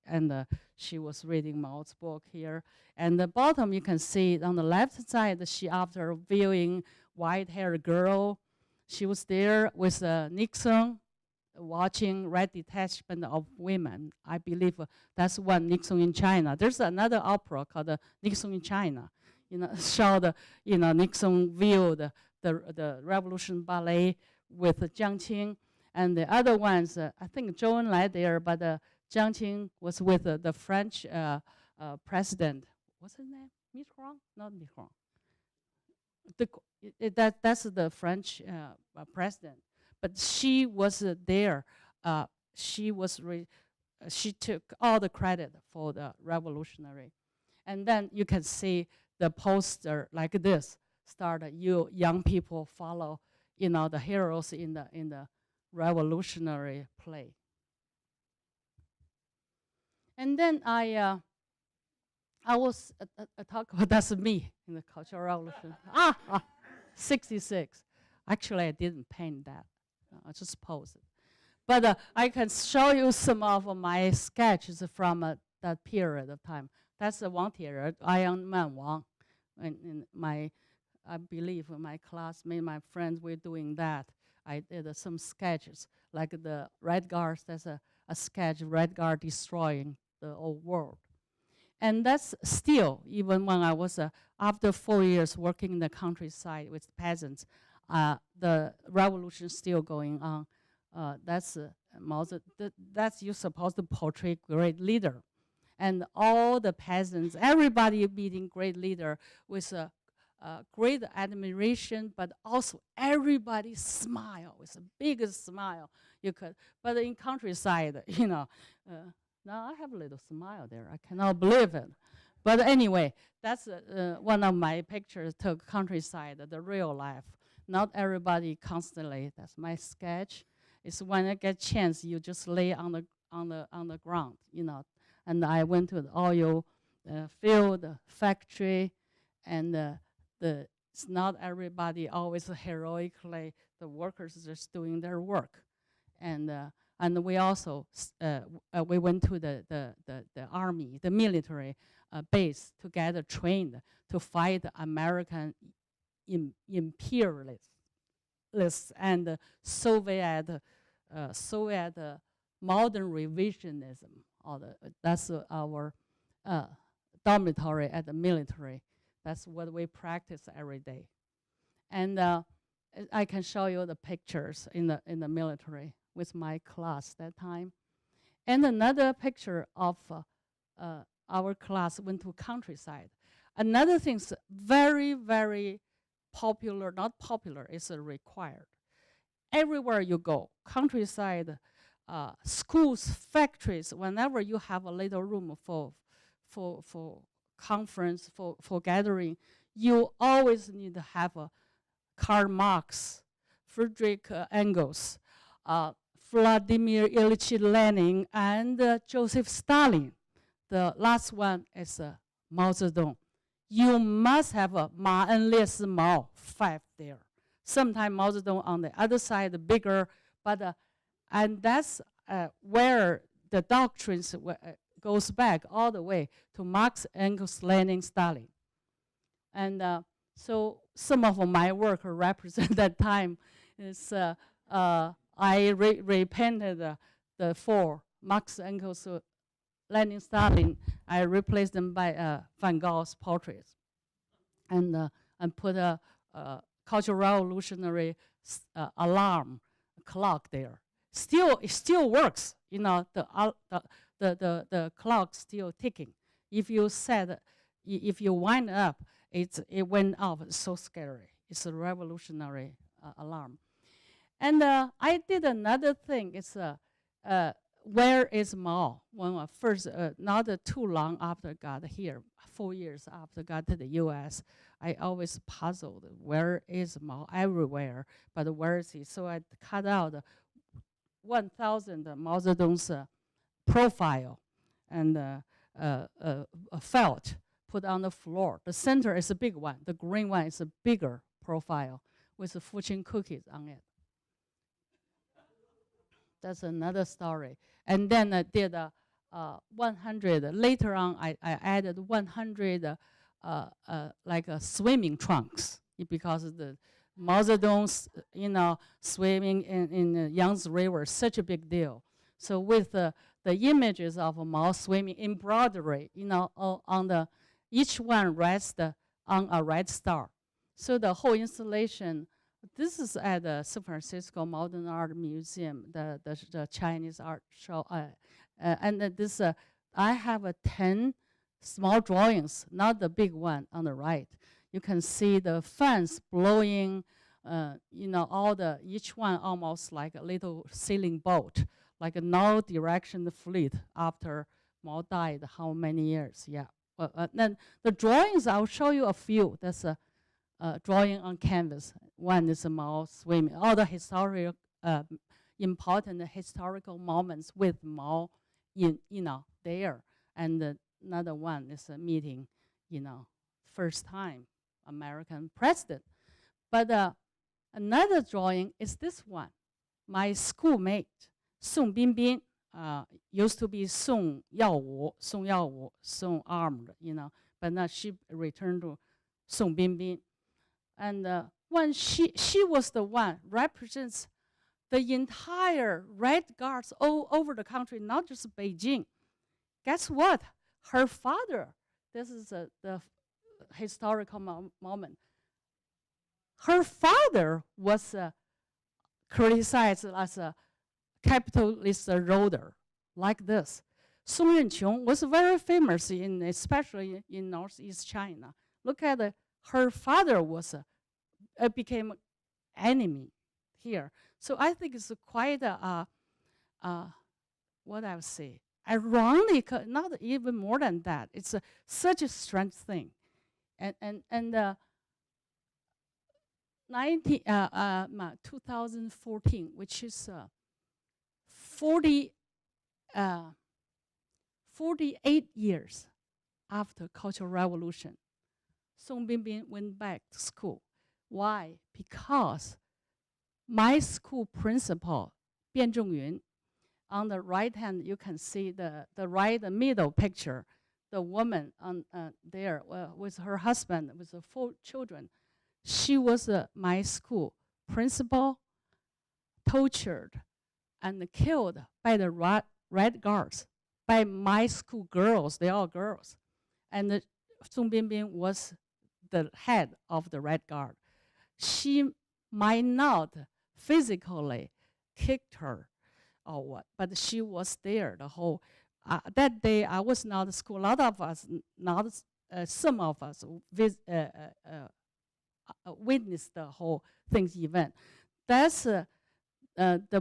And she was reading Mao's book here. And the bottom, you can see on the left side, she, after viewing white-haired girl, she was there with Nixon, watching Red Detachment of Women. I believe that's one, Nixon in China. There's another opera called Nixon in China. Show the, Nixon viewed the Revolution Ballet with Jiang Qing. And the other ones, I think Zhou Enlai there, but Jiang Qing was with the French president. What's his name? Mitterrand? Not Mitterrand. That's the French president. But she was there. She took all the credit for the revolutionary. And then you can see the poster like this. You young people follow, the heroes in the revolutionary play. And then I was talk about, that's me in the Cultural Revolution. 66. Actually, I didn't paint that. I just posed it. But I can show you some of my sketches from that period of time. That's Wang Tierre, Iron Man Wang, in my I believe my classmates, my friends were doing that. I did some sketches, like the Red Guard, that's a sketch, Red Guard destroying the old world. And that's still, even when I was, after 4 years working in the countryside with peasants, the revolution still going on. That's that's you're supposed to portray great leader. And all the peasants, everybody meeting great leader with a great admiration, but also everybody smile with the biggest smile you could. But in countryside, you know, now I have a little smile there. I cannot believe it. But anyway, that's one of my pictures took countryside, the real life. Not everybody constantly. That's my sketch. It's when I get chance, you just lay on the ground, you know. And I went to the oil field, factory, and it's not everybody always heroically. The workers are just doing their work, and we also we went to the army, the military base to get trained to fight the American imperialists and Soviet modern revisionism. That's our dormitory at the military. That's what we practice every day. And I can show you the pictures in the military with my class that time. And another picture of our class went to countryside. Another thing's very, very popular, not popular, it's required. Everywhere you go, countryside, schools, factories, whenever you have a little room for conference, for gathering, you always need to have a Karl Marx, Friedrich Engels, Vladimir Ilyich Lenin, and Joseph Stalin. The last one is Mao Zedong. You must have a Ma En Lie Si Mao 5 there. Sometimes Mao Zedong on the other side, bigger, but and that's where the doctrines goes back all the way to Marx, Engels, Lenin, Stalin. And so some of my work represent that time. Is I repainted the 4, Marx, Engels, Lenin, Stalin. I replaced them by Van Gogh's portraits, and put a Cultural Revolutionary alarm clock there. It still works. You know, the clock still ticking. If you wind up, it went off. It's so scary. It's a revolutionary alarm. And I did another thing. It's where is Mao? When I first, not too long after I got here, 4 years after I got to the U.S., I always puzzled, where is Mao? Everywhere, but where is he? So I cut out 1,000 Mao Zedong's profile and felt, put on the floor. The center is a big one. The green one is a bigger profile with the fortune cookies on it. That's another story. And then I did 100. Later on, I added 100 like swimming trunks, because of the Mao Zedong's, you know, swimming in the Yangtze River, such a big deal. So with the images of Mao swimming, embroidery, you know, on the, each one rests on a red star. So the whole installation, this is at the San Francisco Modern Art Museum, the Chinese art show. And this, I have 10 small drawings, not the big one on the right. You can see the fans blowing, you know, each one almost like a little sailing boat, like a no direction fleet after Mao died, how many years, yeah. Then the drawings, I'll show you a few. That's a drawing on canvas. One is Mao swimming, all the historical, important historical moments with Mao, you know, there. And another one is a meeting, you know, first time American president. But another drawing is this one. My schoolmate, Song Binbin, used to be Song Yaowu, Song armed, you know, but now she returned to Song Binbin. And when she was the one represents the entire Red Guards all over the country, not just Beijing. Guess what? Her father, this is the historical moment. Her father was criticized as a capitalist ruler, like this. Song Renqiong was very famous, especially in Northeast China. Look at her father became enemy here. So I think it's quite what I would say, ironic, not even more than that. It's such a strange thing. And 2014, which is 48 years after Cultural Revolution, Song Bingbing went back to school. Why? Because my school principal, Bian Zhongyun, on the right hand, you can see the middle picture, the woman on there with her husband, with the 4 children. She was my school principal, tortured and killed by the Red Guards, by my school girls. They're all girls. And Song Bingbing was the head of the Red Guard. She might not physically kicked her or what, but she was there the whole. That day I was not at school. A lot of us, not some of us, witnessed the whole thing's event. That's the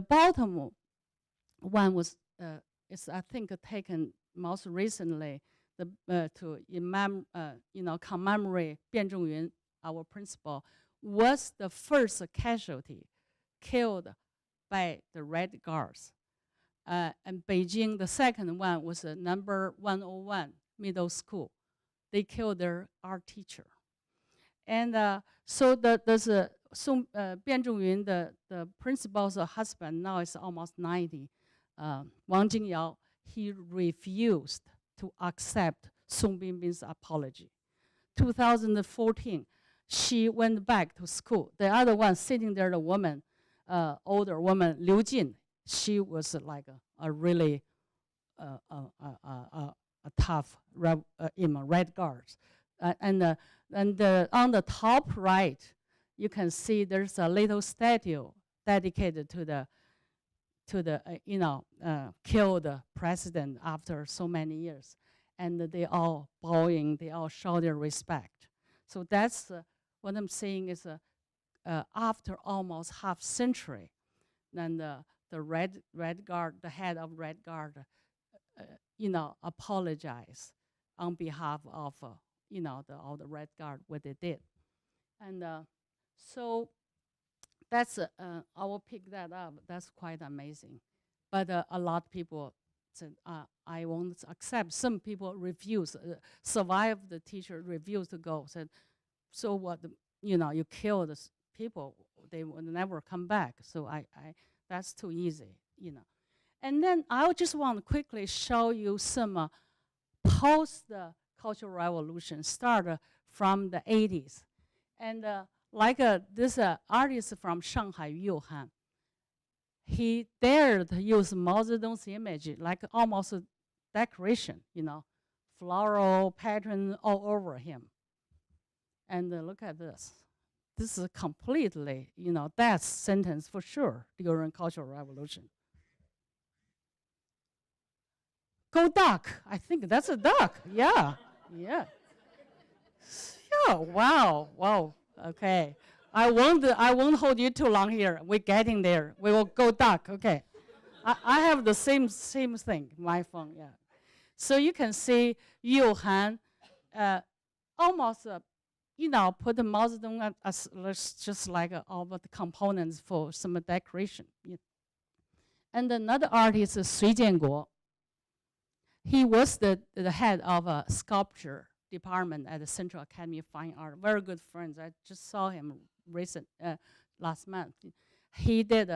bottom one was is I think taken most recently to commemorate Bian Zhongyun, our principal, was the first casualty killed by the Red Guards. And Beijing, the second one was number 101 middle school. They killed their art teacher. And so there's Bian Zhongyun, the principal's husband, now is almost 90, Wang Jingyao, he refused to accept Song Bingbing's apology. 2014, she went back to school. The other one sitting there, the woman, older woman, Liu Jin, she was like a really a tough Red Guards. And on the top right, you can see there's a little statue dedicated to the killed president after so many years, and they all bowing, they all show their respect. So that's what I'm saying is after almost half century, then the Red Guard, the head of Red Guard, apologize on behalf of all the Red Guard what they did, and so that's I will pick that up. That's quite amazing, but a lot of people said I won't accept. Some people refuse. Survived the teacher refused to go. Said, so what? You kill the people. They will never come back. So that's too easy. And then I just want to quickly show you some post Cultural Revolution started from the 80s. And like this artist from Shanghai, Yu Han, he dared to use Mao Zedong's image, like almost a decoration, floral pattern all over him. And look at this. This is completely, death sentence for sure during Cultural Revolution. Go duck. I think that's a duck. Yeah. Yeah. Yeah. Wow. Okay. I won't hold you too long here. We're getting there. We will go duck. Okay. I have the same thing. My phone. Yeah. So you can see Yu Han, almost put the Mao Zedong as just like all the components for some decoration. Yeah. And another artist is Sui Jianguo. He was the head of a sculpture department at the Central Academy of Fine Art. Very good friends. I just saw him last month. He did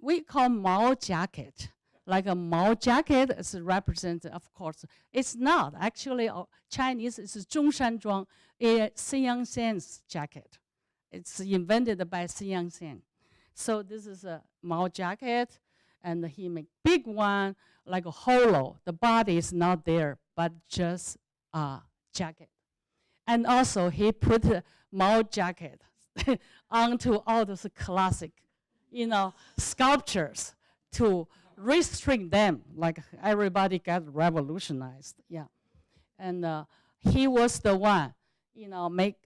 we call Mao jacket. Like a Mao jacket is represented, of course. It's not. Actually, Chinese is Zhongshan Zhuang, a Xinyang Sen's jacket. It's invented by Xi Yangxian. So this is a Mao jacket, and he make big one, like a hollow. The body is not there, but just a jacket. And also he put a Mao jacket onto all those classic, sculptures to restrict them, like everybody got revolutionized, yeah. And he was the one, make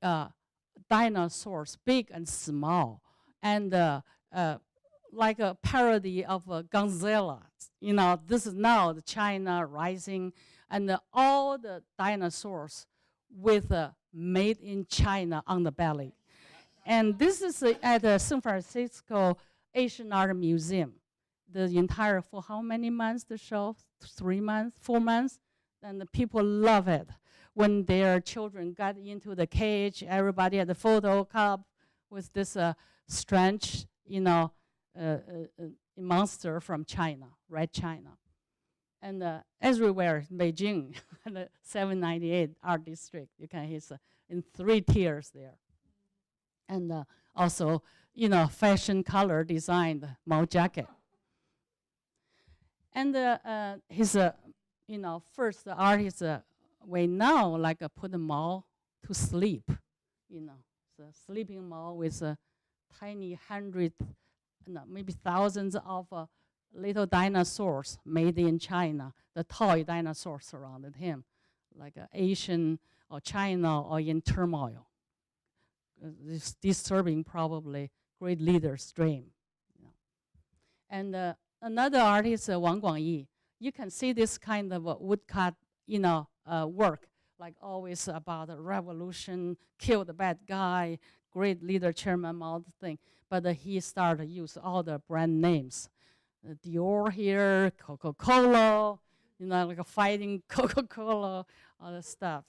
dinosaurs big and small, and like a parody of Godzilla. This is now the China rising, and all the dinosaurs with made in China on the belly. And this is at the San Francisco Asian Art Museum. The entire, for how many months the show? 3 months, 4 months? And the people love it. When their children got into the cage, everybody had a photo cup with this strange, monster from China, Red China. And everywhere, Beijing, the 798 Art District, you can hear in 3 tiers there. And also, fashion color designed Mao jacket. And his, first artist, we now like put Mao to sleep, the sleeping Mao with a tiny maybe thousands of little dinosaurs made in China. The toy dinosaurs surrounded him, like Asian or China or in turmoil. This disturbing, probably great leader's dream. And another artist, Wang Guangyi, you can see this kind of woodcut, work, like always about the revolution, kill the bad guy, great leader, Chairman Mao thing. But he started to use all the brand names. Dior here, Coca-Cola, like a fighting Coca-Cola, all the stuff,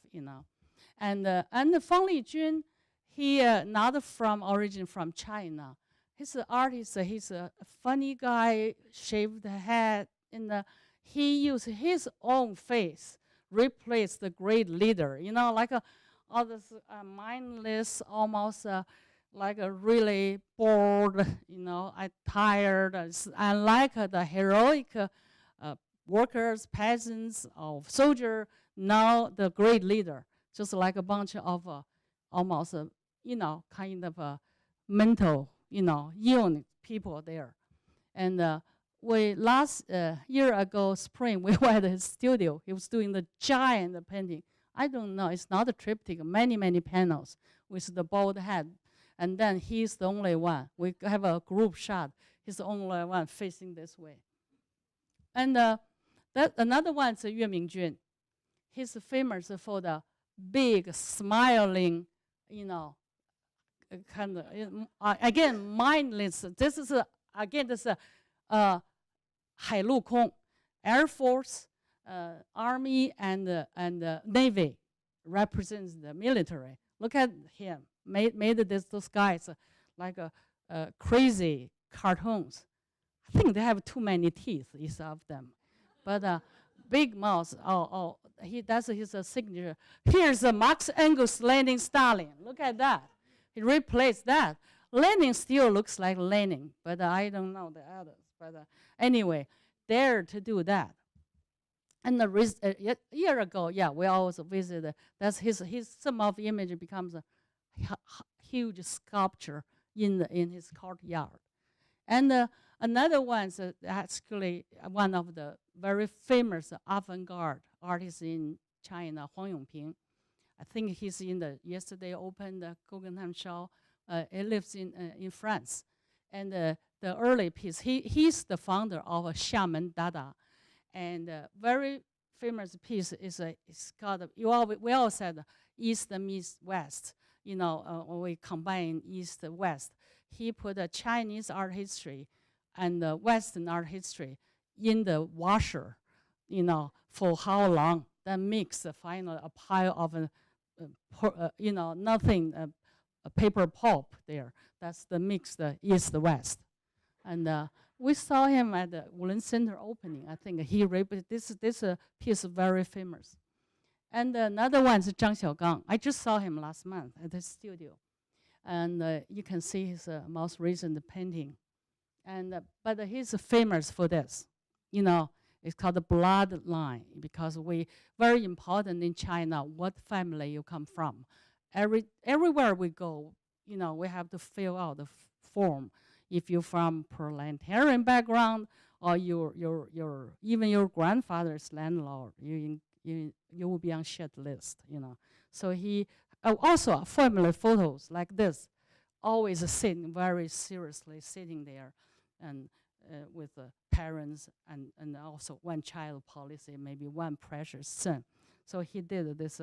And Feng Lijun, he not from origin from China. He's an artist. He's a funny guy, shaved head, and he used his own face replace the great leader. Like all this mindless, almost like a really bored, tired, unlike the heroic workers, peasants, or soldier. Now the great leader, just like a bunch of almost, kind of mental, unit people there. And we last year ago, spring, we were at his studio. He was doing the giant painting. I don't know, it's not a triptych, many, many panels with the bald head. And then he's the only one. We have a group shot. He's the only one facing this way. And another one is Yue Mingjun. He's famous for the big, smiling, kind of, again, mindless. This is, again, this is Hai Lu Kong, Air Force, Army, and Navy represents the military. Look at him. Made those guys like crazy cartoons. I think they have too many teeth, each of them. But big mouth, that's his signature. Here's Max Engels Lenin Stalin. Look at that. He replaced that. Lenin still looks like Lenin, but I don't know the others. But anyway, dared to do that. And a year ago, yeah, we always visited. That's his some of the image becomes a huge sculpture in his courtyard. And another one is actually one of the very famous avant-garde artists in China, Huang Yongping. I think he's in the yesterday opened the Guggenheim show. He lives in France. And the early piece, he's the founder of Xiamen Dada. And very famous piece is it's called, we all said East meets West. We combine East and West. He put a Chinese art history and the Western art history in the washer, for how long? Then mix finally a pile of, nothing, a paper pulp there. That's the mix, the East West. And we saw him at the Woolen Center opening. I think this piece is very famous. And another one is Zhang Xiaogang. I just saw him last month at the studio. And you can see his most recent painting. And but he's famous for this, you know. It's called the bloodline, because we very important in China what family you come from. Everywhere we go, you know, we have to fill out the form. If you're from proletarian background, or even your grandfather's landlord, you will be on shit list, you know. So he also family photos like this, always sitting very seriously, sitting there, and with the parents, and also one child policy, maybe one precious son. So he did this.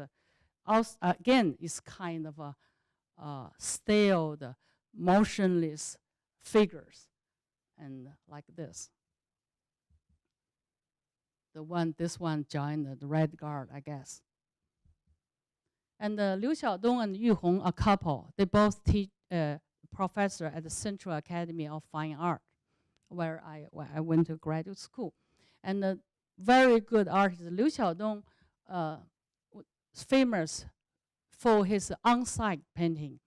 Also, again, it's kind of a stilled, motionless figures, and like this. This one joined the Red Guard, I guess. And Liu Xiaodong and Yu Hong, a couple, they both teach professor at the Central Academy of Fine Art, where I went to graduate school. And the very good artist, Liu Xiaodong, famous for his on-site painting.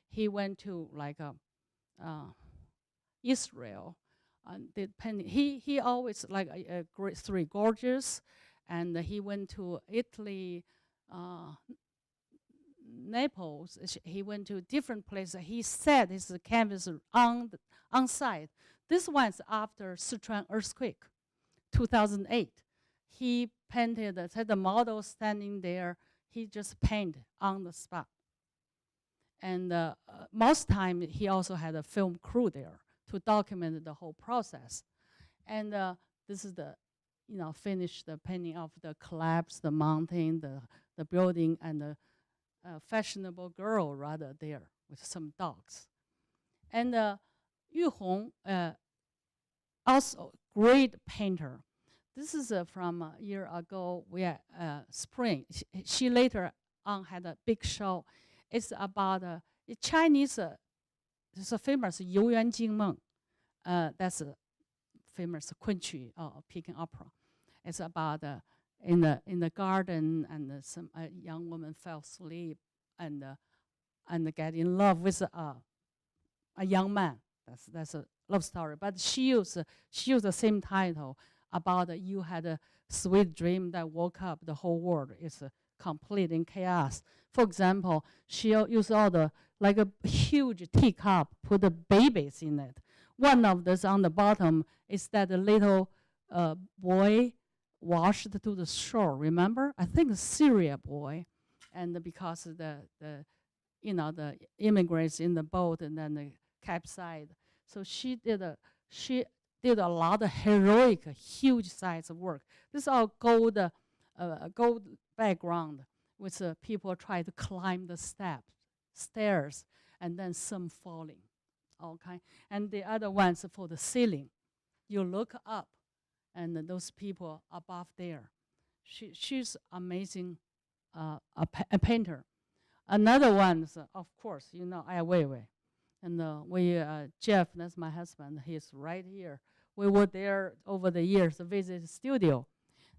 He went to like Israel, and did painting. He always like Three Gorges, and he went to Italy, Naples. He went to different places. He set his canvas on site. This one's after Sichuan earthquake, 2008. He painted, had the model standing there. He just painted on the spot. And most time, he also had a film crew there to document the whole process. And this is the, you know, finish the painting of the collapse, the mountain, the building, and the fashionable girl rather there with some dogs. And Yu Hong, also great painter. This is from a year ago. We had spring. She later on had a big show. It's about Chinese. It's a famous You Yuan Jing Meng. That's a famous Kunqu Peking opera. It's about in the garden, and some young woman fell asleep and get in love with a young man. That's a love story. But she used the same title about you had a sweet dream that woke up. The whole world is complete in chaos. For example, she used all the like a huge teacup, put the babies in it. One of this on the bottom is that the little boy washed to the shore. Remember? I think a Syria boy, and because the immigrants in the boat and then the capsized. So she did a lot of heroic, huge size of work. This is all gold background with people try to climb the stairs, and then some falling. Okay, and the other ones for the ceiling. You look up, and those people above there. She's amazing, a painter. Another one, of course, you know, Ai Weiwei. And Jeff, that's my husband, he's right here. We were there over the years to visit the studio.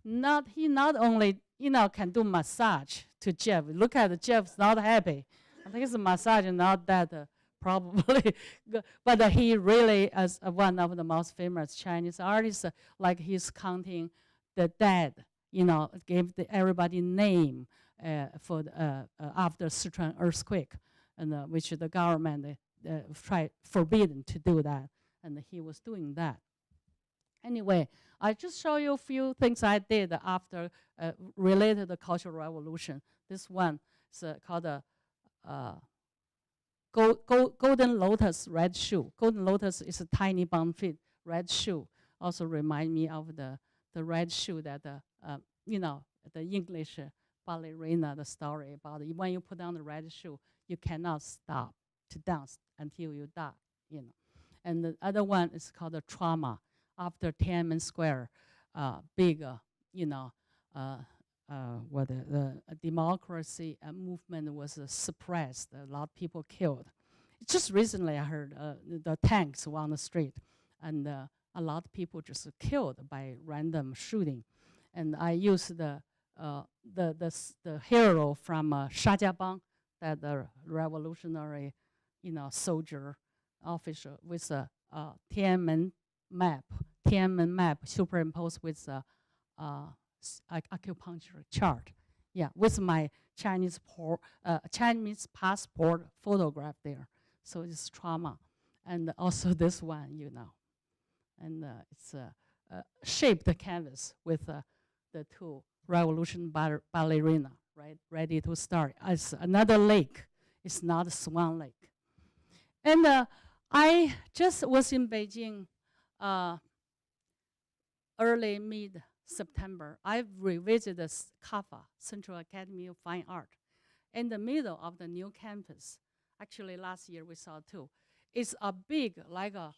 He not only, you know, can do massage to Jeff. Look at Jeff's not happy. I think his massage is not that probably, but he really is one of the most famous Chinese artists. Like he's counting the dead, you know, gave everybody name for after Sichuan earthquake, and which the government tried forbidden to do that, and he was doing that. Anyway, I just show you a few things I did after related to the Cultural Revolution. This one is called a Golden Lotus red shoe. Golden Lotus is a tiny bone-fit red shoe. Also remind me of the red shoe that you know, the English ballerina, the story about it. When you put on the red shoe, you cannot stop to dance until you die, you know. And the other one is called the trauma. After Tiananmen Square, big, you know, where the democracy movement was suppressed. A lot of people killed. Just recently, I heard the tanks were on the street, and a lot of people just killed by random shooting. And I used the hero from Shajiabang, that the revolutionary soldier official with a Tiananmen map superimposed with a acupuncture chart. Yeah, with my Chinese passport photograph there. So it's trauma. And also this one, And it's shaped canvas with the two revolution ballerina, right, ready to start. It's another lake. It's not Swan Lake. And I just was in Beijing early mid-September. I revisited CAFA, Central Academy of Fine Art, in the middle of the new campus. Actually, last year we saw too. It's a big, like a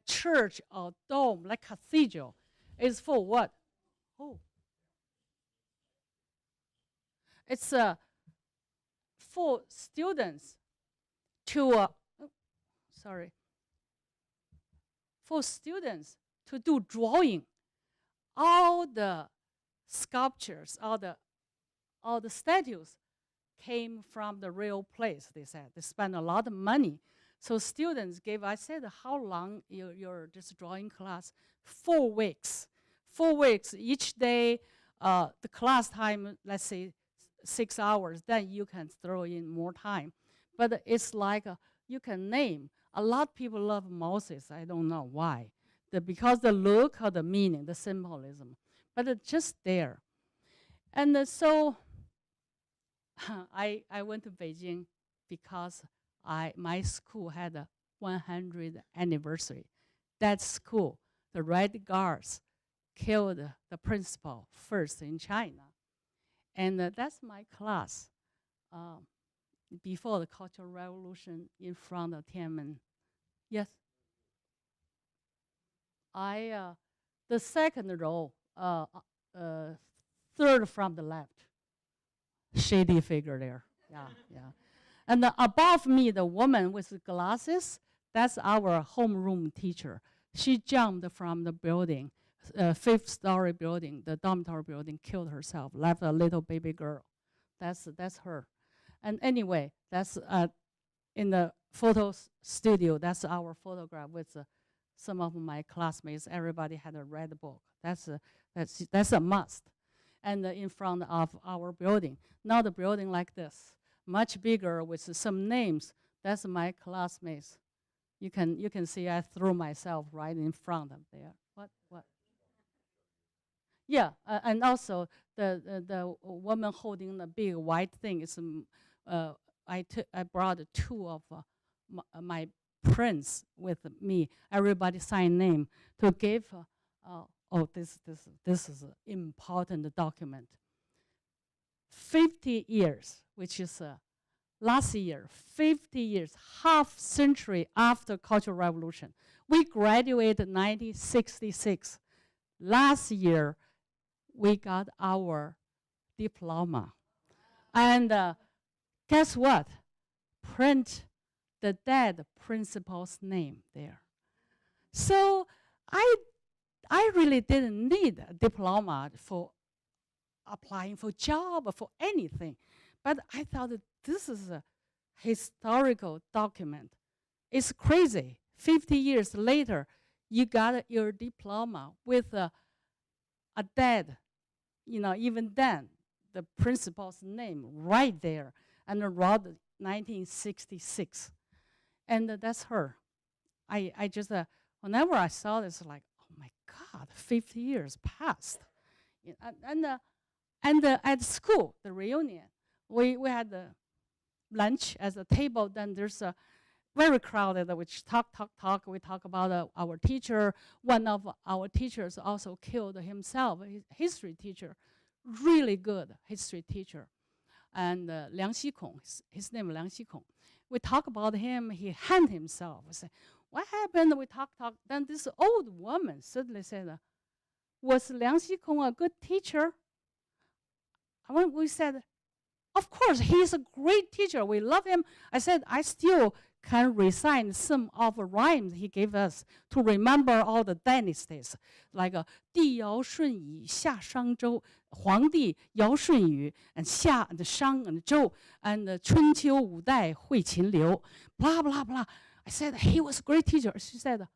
church or dome, like cathedral. It's for what? Oh. It's for students to, for students to do drawing. All the sculptures, all the statues came from the real place, they said. They spent a lot of money. So students gave, I said, how long your this drawing class? 4 weeks. 4 weeks, each day, the class time, let's say 6 hours, then you can throw in more time. But it's like you can name. A lot of people love Moses. I don't know why. Because the look or the meaning, the symbolism. But it's just there. And so I went to Beijing because my school had a 100th anniversary. That school, the Red Guards, killed the principal first in China. And that's my class before the Cultural Revolution in front of Tiananmen. Yes? The second row, third from the left. Shady figure there, yeah. And above me, the woman with the glasses, that's our homeroom teacher. She jumped from the building, 5th-story building, the dormitory building, killed herself, left a little baby girl. That's her. And anyway, that's in the photo studio, that's our photograph with some of my classmates. Everybody had a red book. That's a must. And in front of our building. Now the building like this, much bigger with some names. That's my classmates. You can see I threw myself right in front of there. What? Yeah, and also the woman holding the big white thing is I brought 2 of my prints with me. Everybody sign name to give. This is an important document. 50 years, which is last year, 50 years, half century after Cultural Revolution. We graduated 1966. Last year, we got our diploma. And guess what? Print the dead principal's name there. So I really didn't need a diploma for applying for job or for anything. But I thought that this is a historical document. It's crazy. 50 years later, you got your diploma with a dead, even then, the principal's name right there, and wrote 1966. And that's her. I just, whenever I saw this, like, oh my God, 50 years passed. And at school, the reunion, we had the lunch as a table. Then there's a very crowded, which talk. We talk about our teacher. One of our teachers also killed himself, history teacher, really good history teacher. And Liang Xikong, his name is Liang Xikong. We talk about him, he hanged himself. We say, what happened? We talk. Then this old woman suddenly said, was Liang Xikong a good teacher? And we said, of course, he's a great teacher. We love him. I said, I still can recite some of the rhymes he gave us to remember all the dynasties, like 帝尧舜禹夏商周, 皇帝尧舜禹 and 夏 and 商 and 周 and 春秋五代会秦刘, blah blah blah. I said he was a great teacher. She said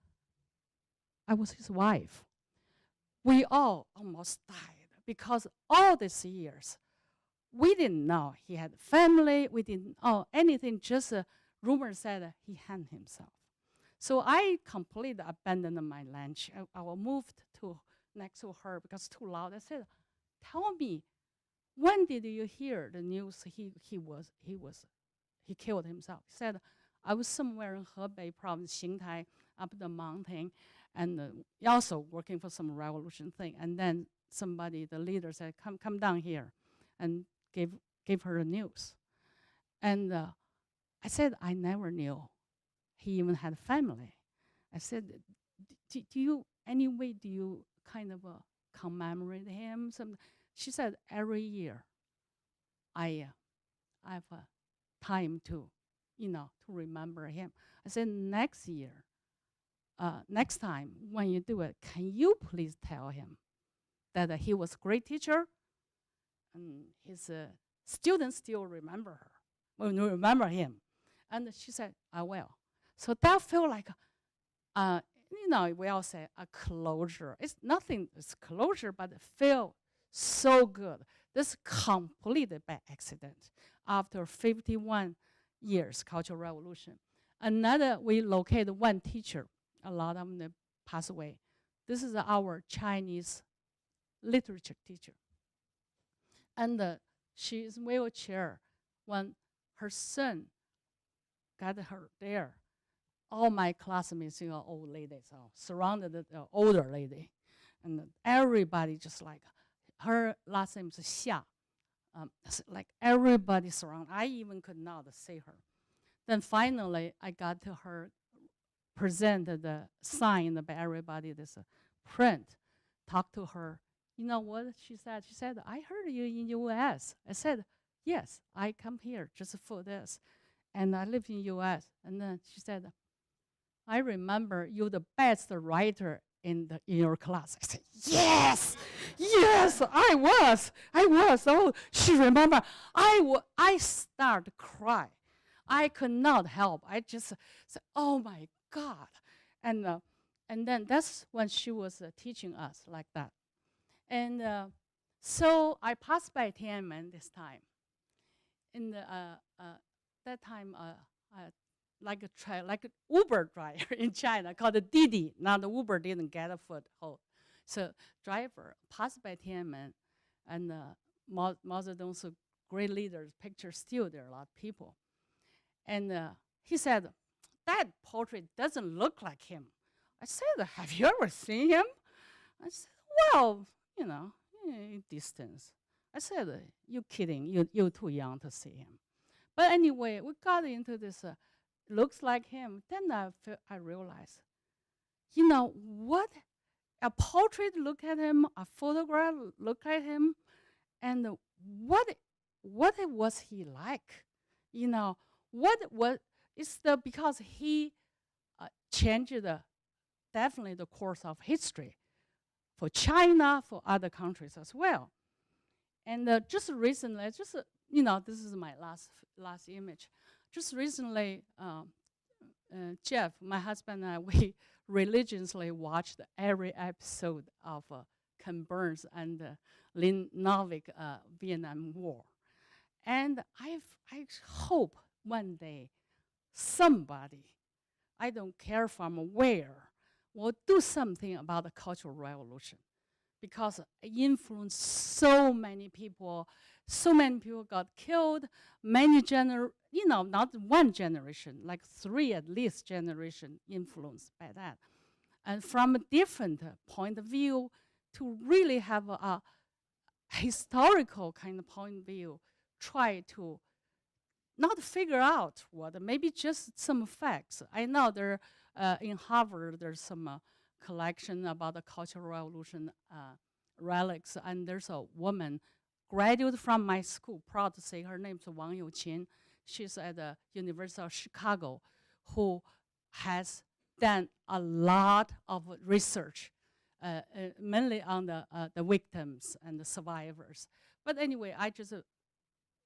I was his wife. We all almost died because all these years we didn't know he had a family. We didn't know anything. Just rumor said he hanged himself. So I completely abandoned my lunch. I moved to next to her because it's too loud. I said, "Tell me, when did you hear the news he killed himself?" He said, "I was somewhere in Hebei province, Xingtai, up the mountain, and also working for some revolution thing. And then somebody, the leader, said, come down here," and gave her the news. And I said, I never knew he even had a family. I said, do you kind of commemorate him? She said, every year I have time to remember him. I said, next year, next time when you do it, can you please tell him that he was a great teacher and his students still remember her, when you remember him. And she said, I will. So that felt like, we all say a closure. It's nothing, it's closure, but it felt so good. This completely by accident after 51 years Cultural Revolution. Another, we located one teacher. A lot of them passed away. This is our Chinese literature teacher. And she is in wheelchair. When her son got her there, all my classmates, old ladies, surrounded the older lady. And everybody just like, her last name is Xia. Like everybody surrounded. I even could not see her. Then finally, I got to her, presented the sign by everybody, this print, talked to her. You know what she said? She said, I heard you in U.S. I said, yes, I come here just for this. And I live in U.S. And then she said, I remember you the best writer in your class. I said, yes, yes, I was. Oh, she remembered. I started to cry. I could not help. I just said, oh my God. And then that's when she was teaching us like that. And so I passed by Tiananmen this time. In that time, like an Uber driver in China called Didi. Now the Uber didn't get a foothold. So driver passed by Tiananmen, and Mao Zedong's great leaders picture still there are a lot of people. And he said, that portrait doesn't look like him. I said, have you ever seen him? I said, well, in distance. I said, you kidding, you're too young to see him. But anyway, we got into this, looks like him. Then I realized, what? A portrait look at him, a photograph look at him, and what was he like? It's because he changed definitely the course of history for China, for other countries as well. And just recently, this is my last image. Just recently, Jeff, my husband and I, we religiously watched every episode of Ken Burns and Lynn Novick Vietnam War. And I hope one day somebody, I don't care from where, will do something about the Cultural Revolution, because it influenced so many people. So many people got killed. Not one generation, like 3 at least generation influenced by that. And from a different point of view, to really have a historical kind of point of view, try to not figure out what, maybe just some facts. I know there in Harvard there's some collection about the Cultural Revolution relics, and there's a woman graduate from my school, proud to say her name is Wang Youqin. She's at the University of Chicago, who has done a lot of research, mainly on the victims and the survivors. But anyway, I just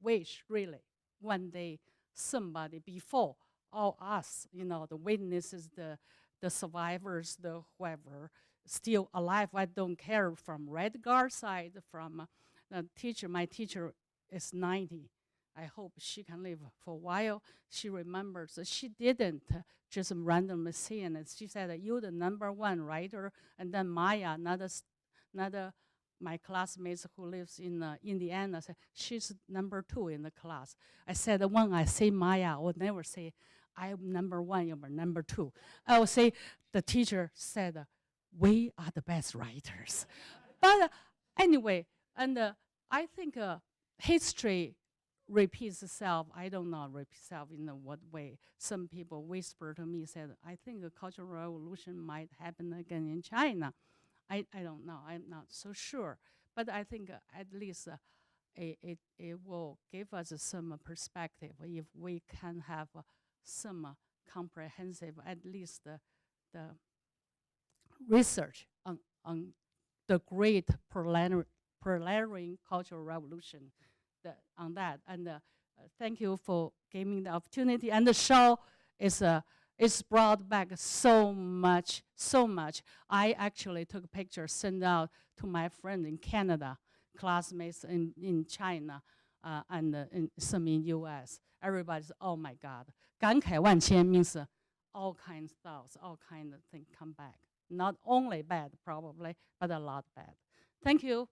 wish really one day somebody before all us, the witnesses, the survivors, the whoever still alive, I don't care, from Red Guard side, from the teacher. My teacher is 90. I hope she can live for a while. She remembers that she didn't just randomly see it. She said, "You the #1 writer," and then Maya, another my classmates who lives in Indiana, said she's #2 in the class. I said, when I say Maya, I would never say I'm #1, you're #2. I would say the teacher said, we are the best writers. But anyway, and I think history repeats itself. I don't know repeats itself in what way. Some people whisper to me, said, I think the Cultural Revolution might happen again in China. I don't know. I'm not so sure. But I think at least it will give us some perspective if we can have some comprehensive, at least the research on the great Polarian Cultural Revolution on that. And thank you for giving the opportunity. And the show is it's brought back so much. I actually took pictures, sent out to my friend in Canada, classmates in China, and some in US. Everybody's, oh my God. 感慨万千 means all kinds of thoughts, all kinds of things come back. Not only bad, probably, but a lot bad. Thank you.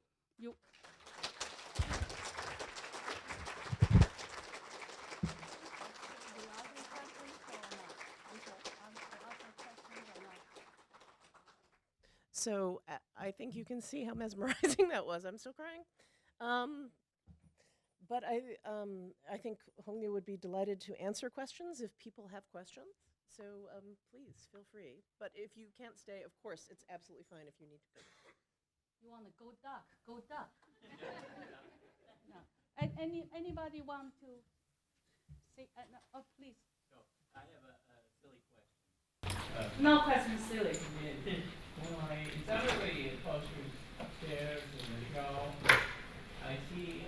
So I think you can see how mesmerizing that was. I'm still crying. But I think Hung Liu would be delighted to answer questions if people have questions. So please feel free. But if you can't stay, of course, it's absolutely fine if you need to go. You want to go duck? Go duck. No. Anybody want to say? No, oh, please. So I have a silly question. No question, silly. When I examine the posters upstairs in the show, I see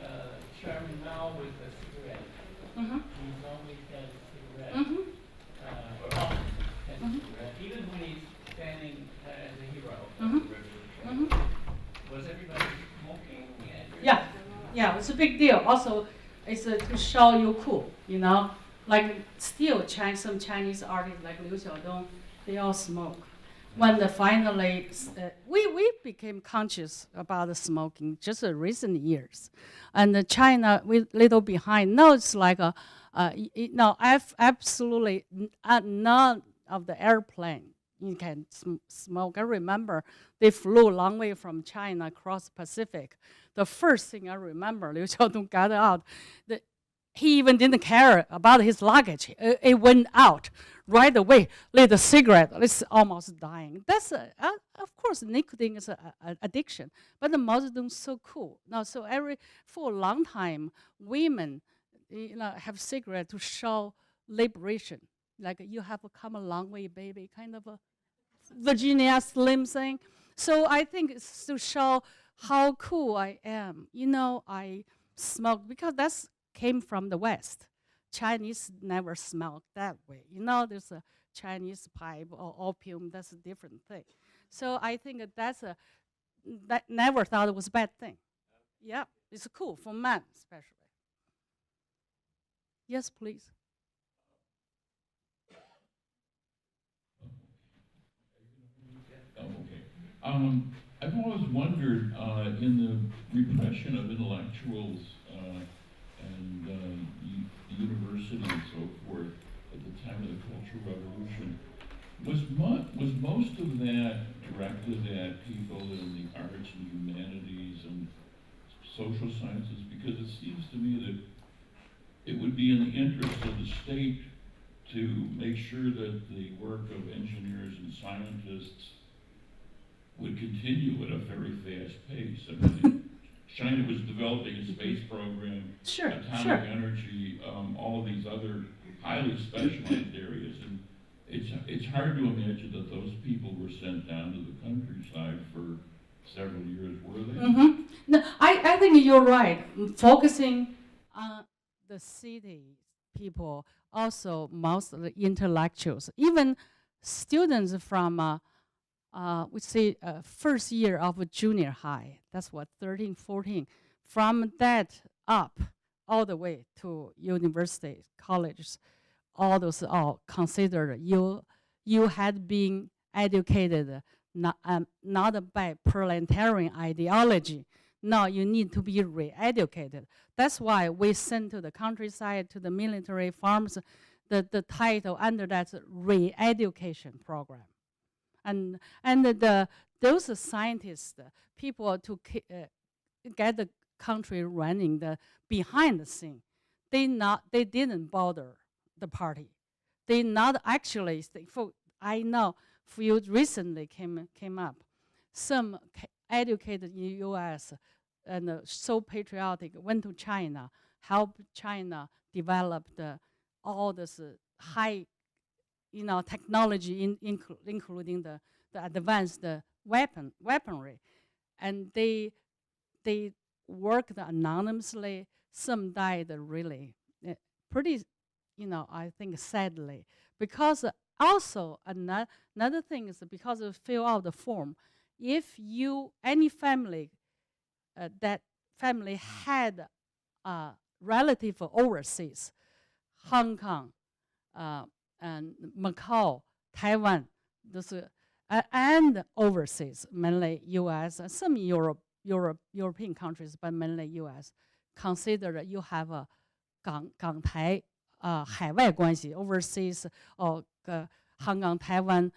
Chairman Mao with a cigarette. Mm-hmm. He's always got a cigarette. Mm-hmm. Often has a cigarette, even when he's standing as a hero of Mm-hmm. the revolution. Mm-hmm. Was everybody smoking? Yeah, it's a big deal. Also, it's to show you cool, Like still some Chinese artists like Liu Xiaodong, they all smoke. When finally, we became conscious about the smoking just in recent years. And China, we little behind. Now it's like absolutely none of the airplane you can smoke. I remember they flew a long way from China across the Pacific. The first thing I remember, Liu Xiaodong got out. He even didn't care about his luggage. It went out right away, lit a cigarette. It's almost dying. That's, of course, nicotine is an addiction. But the Mao Zedong's so cool. Now, for a long time, women, have cigarette to show liberation. Like you have come a long way, baby, kind of a Virginia Slim thing. So I think it's to show how cool I am. I smoke because that's came from the West. Chinese never smoked that way. There's a Chinese pipe or opium, that's a different thing. So I think that never thought it was a bad thing. Yeah, it's cool for men especially. Yes, please. Oh, okay. I've always wondered in the repression of intellectuals and university and so forth at the time of the Cultural Revolution, was most of that directed at people in the arts and humanities and social sciences? Because it seems to me that it would be in the interest of the state to make sure that the work of engineers and scientists would continue at a very fast pace. I mean, China was developing a space program, atomic energy, all of these other highly specialized areas, and it's hard to imagine that those people were sent down to the countryside for several years, were they? Mm-hmm. No, I think you're right. Focusing on the city people, also most of the intellectuals, even students from we say first year of junior high, that's what, 13, 14, from that up all the way to university, colleges, all those all considered you had been educated not by proletarian ideology. Now you need to be re-educated. That's why we send to the countryside, to the military farms, the title under that re-education program. And those scientists, people to get the country running, the behind the scene, they didn't bother the party. They not actually. I know few recently came up. Some educated in the U.S. and so patriotic went to China, helped China develop all this high, technology, including the advanced weaponry, and they worked anonymously. Some died really pretty, I think sadly, because also another thing is because of fill out the form. If any family that family had a relative overseas, Hong Kong, and Macau, Taiwan, those, and overseas, mainly U.S., some European countries, but mainly U.S., consider you have a 港台海外关系 overseas or Hong Kong Taiwan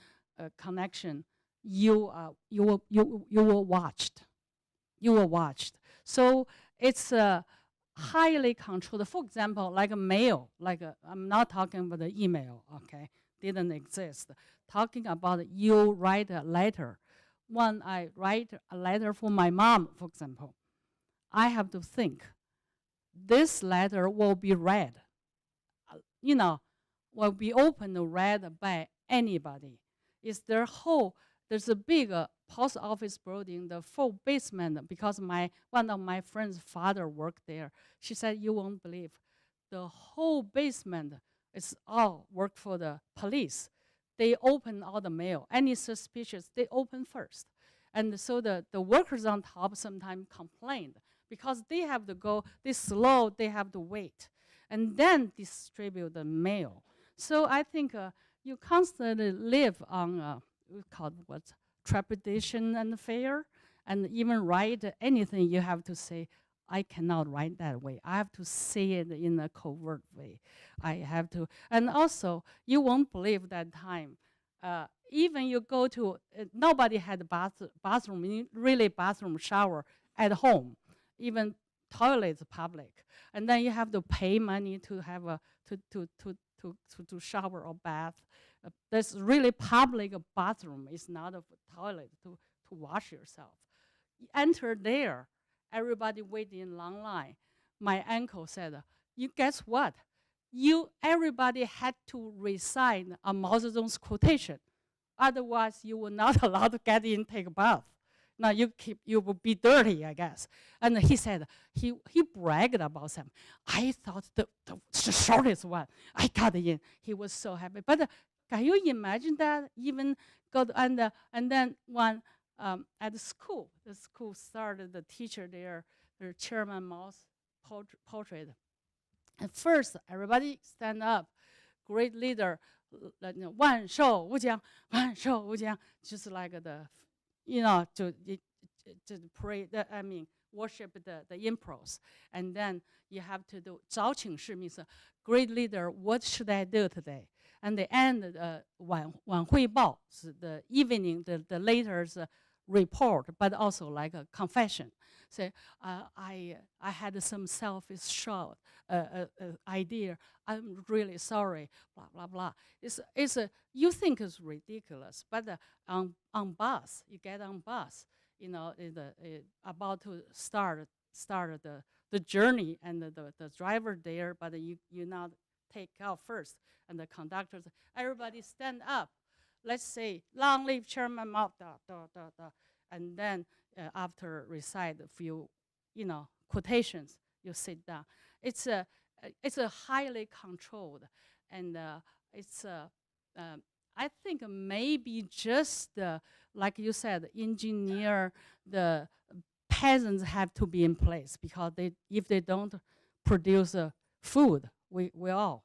connection, you were watched. You were watched. So it's highly controlled. For example, like a mail, I'm not talking about the email, okay, didn't exist. Talking about you write a letter. When I write a letter for my mom, for example, I have to think, this letter will be read, will be open and read by anybody. There's a big post office building, the full basement, because one of my friend's father worked there. She said, you won't believe, the whole basement is all work for the police. They open all the mail. Any suspicious, they open first. And so the workers on top sometimes complained because they have to go, they slow, they have to wait, and then distribute the mail. So I think you constantly live on we call it what, trepidation and fear, and even write anything you have to say, I cannot write that way. I have to say it in a covert way. I have to, and also you won't believe that time. Even you go to, nobody had a bathroom, really bathroom shower at home, even toilets public, and then you have to pay money to have to shower or bath. There's really public bathroom. It's not a toilet to wash yourself. You enter there, everybody waiting in long line. My uncle said, "You guess what? Everybody had to recite a Mao Zedong's quotation. Otherwise, you were not allowed to get in, take a bath. Now you will be dirty, I guess." And he said, he bragged about them. I thought the shortest one, I got in. He was so happy. But can you imagine that? Even and then when at the school started, the teacher there, the Chairman Mao's portrait. At first, everybody stand up, great leader, 万寿无疆, 万寿无疆, just like to pray, worship the Empress. And then you have to do 早请示 means great leader, what should I do today? And the end, 晚汇报 is the evening, the later's report, but also like a confession. Say, I had some selfish short idea. I'm really sorry. Blah blah blah. You think it's ridiculous, but on bus, you get on bus, about to start the journey, and the driver there, but you not take out first. And the conductor said, everybody stand up. Let's say, long live Chairman Mao, da, da, da, da. And then after recite a few, quotations, you sit down. It's a highly controlled, and I think maybe just like you said, engineer, the peasants have to be in place, because if they don't produce food, we all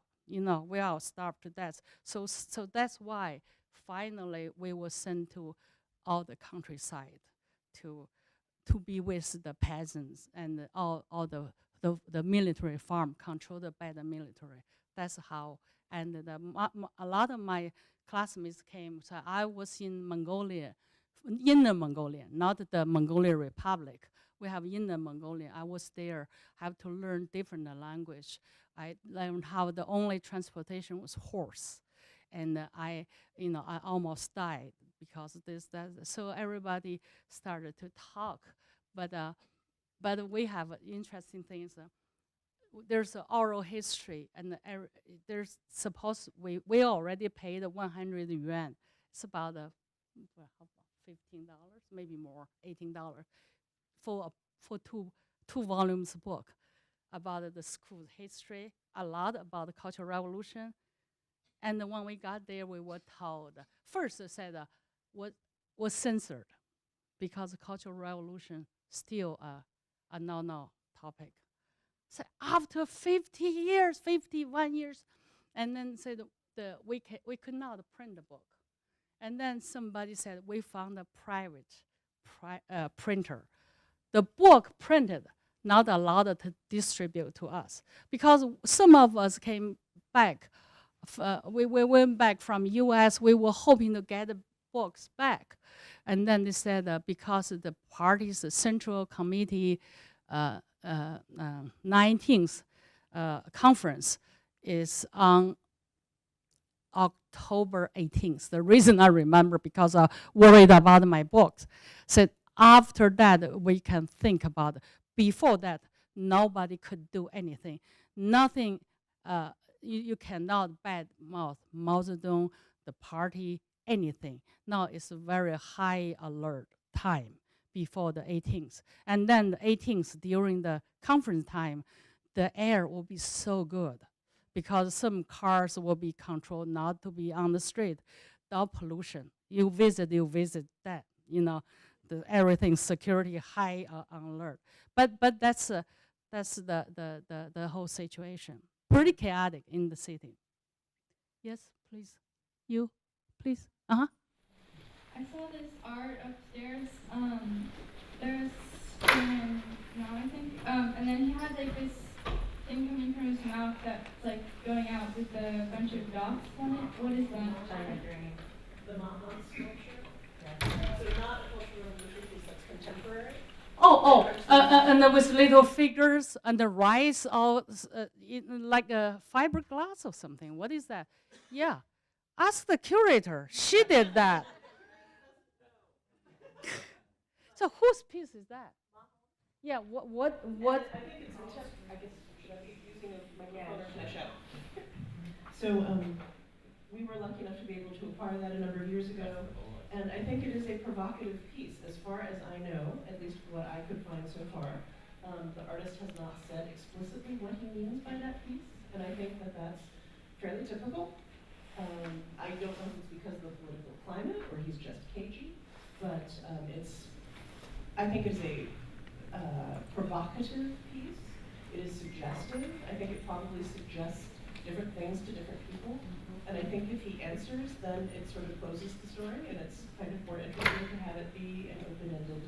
starve to death. So that's why finally we were sent to all the countryside to be with the peasants and all the military farm controlled by the military. That's how. And a lot of my classmates came. So I was in Mongolia, Inner Mongolia, not the Mongolian Republic. We have Inner Mongolia. I was there. Have to learn different language. I learned how the only transportation was horse, and I almost died because that. So everybody started to talk, but we have interesting things. There's an oral history, and there's we already paid 100 yuan. It's about $15, maybe more, $18 for two volumes book about the school's history, a lot about the Cultural Revolution. And when we got there, we were told first they said was censored because the Cultural Revolution still a no topic. So after 50 years, 51 years, and then said we could not print the book. And then somebody said we found a private printer. The book printed, not allowed to distribute to us, because some of us came back. We went back from U.S. We were hoping to get the books back, and then they said because the party's Central Committee 19th conference is on October 18th. The reason I remember because I worried about my books. Said after that we can think about it. Before that, nobody could do anything. Nothing. You cannot badmouth Mao Zedong, the party, anything. Now it's a very high alert time before the 18th. And then the 18th, during the conference time, the air will be so good because some cars will be controlled not to be on the street. No pollution. You visit that, everything security high alert. But that's the whole situation. Pretty chaotic in the city. Yes, please. You, please. Uh-huh. I saw this art upstairs. There's now I think, and then he had like this thing coming from his mouth that's like going out with a bunch of dots on it. What is that? The Mahat sculpture. Yeah. So not a cultural revolution piece that's contemporary. And there was little figures and the rice, all like a fiberglass or something. What is that? Yeah, ask the curator. She did that. So whose piece is that? Yeah, what? I think it's I guess, should I be using a microphone or can I show? So we were lucky enough to be able to acquire that a number of years ago. And I think it is a provocative piece, as far as I know, at least what I could find so far. The artist has not said explicitly what he means by that piece, and I think that that's fairly typical. I don't know if it's because of the political climate or he's just cagey, but I think it's a provocative piece. It is suggestive. I think it probably suggests different things to different people. And I think if he answers, then it sort of closes the story, and it's kind of more interesting to have it be an open-ended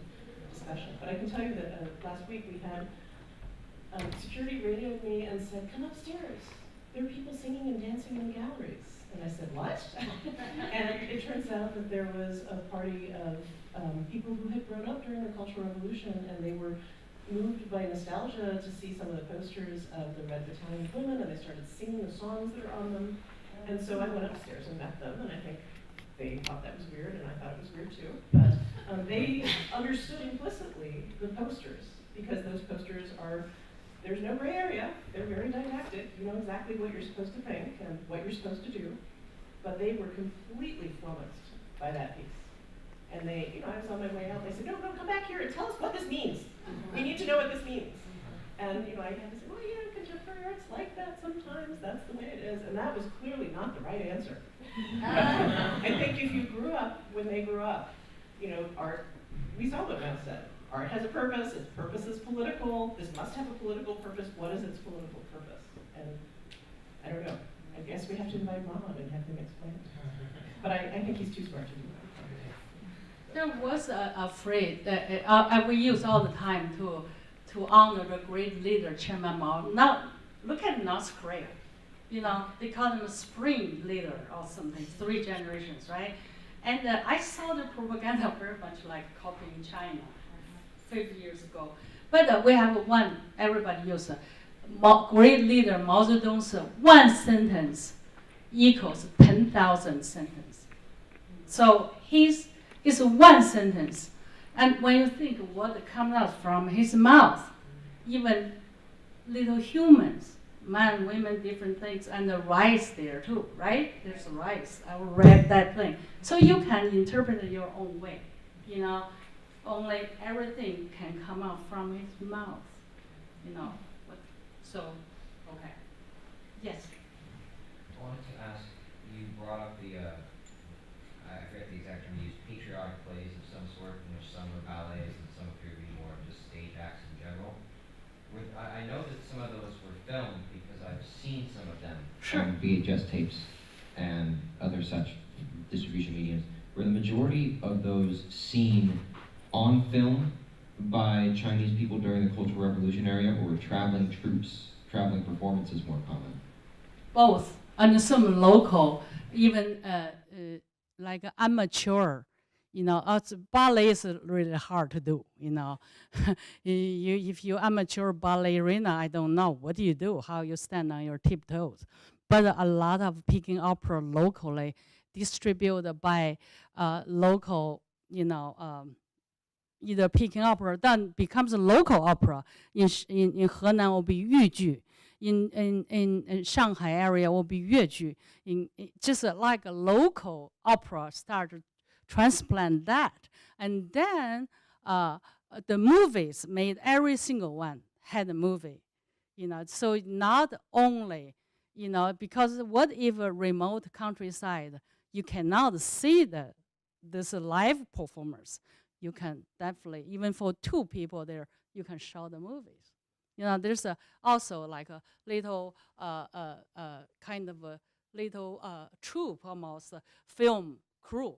discussion. But I can tell you that last week we had security radioed me and said, "Come upstairs. There are people singing and dancing in the galleries." And I said, "What?" And it turns out that there was a party of people who had grown up during the Cultural Revolution, and they were moved by nostalgia to see some of the posters of the Red Battalion of Women, and they started singing the songs that are on them. And so I went upstairs and met them, and I think they thought that was weird, and I thought it was weird too. But they understood implicitly the posters, because those posters are there's no gray area. They're very didactic. You know exactly what you're supposed to think and what you're supposed to do. But they were completely flummoxed by that piece. And they, you know, I was on my way out. They said, no, come back here and tell us what this means. We need to know what this means. And, you know, I had to say, well, yeah, contemporary art's like that sometimes. That's the way it is. And that was clearly not the right answer. I think if you grew up when they grew up, you know, art, we saw what Mao said. Art has a purpose. Its purpose is political. This must have a political purpose. What is its political purpose? And I don't know. I guess we have to invite Mom and have him explain it. But I think he's too smart to do that. There was a phrase that we use all the time to honor the great leader Chairman Mao. Now, look at North Korea. You know, they call him a spring leader or something, 3 generations, right? And I saw the propaganda very much like copying China 50 years ago. But we have one, everybody uses great leader Mao Zedong's one sentence equals 10,000 sentences. So his one sentence. And when you think what comes out from his mouth, even little humans, man, women, different things, and the rice there too, right? There's rice. I read that thing. So you can interpret it your own way, you know. Only everything can come out from his mouth, you know. So, okay. Yes. I wanted to ask, you brought up the, I forget the exact term you used, patriotic plays of some sort, in which some are ballets and some appear to be more just stage acts in general. I know that some of those were filmed because I've seen some of them on VHS tapes and other such distribution mediums. Were the majority of those seen on film by Chinese people during the Cultural Revolution era, or were traveling troops, traveling performances more common? Both, and some local, even like amateur, you know, ballet is really hard to do, you know. If you're amateur ballerina, I don't know, what do you do? How you stand on your tiptoes? But a lot of Peking opera locally distributed by local, you know, either Peking opera then becomes a local opera. In Henan will be Yuju. In Shanghai area will be Yuju. Just like a local opera started transplant that. And then the movies made, every single one had a movie. You know, so not only, you know, because what if a remote countryside, you cannot see this live performers. You can definitely, even for 2 people there, you can show the movies. You know, there's also like a little kind of a little troupe, almost film crew,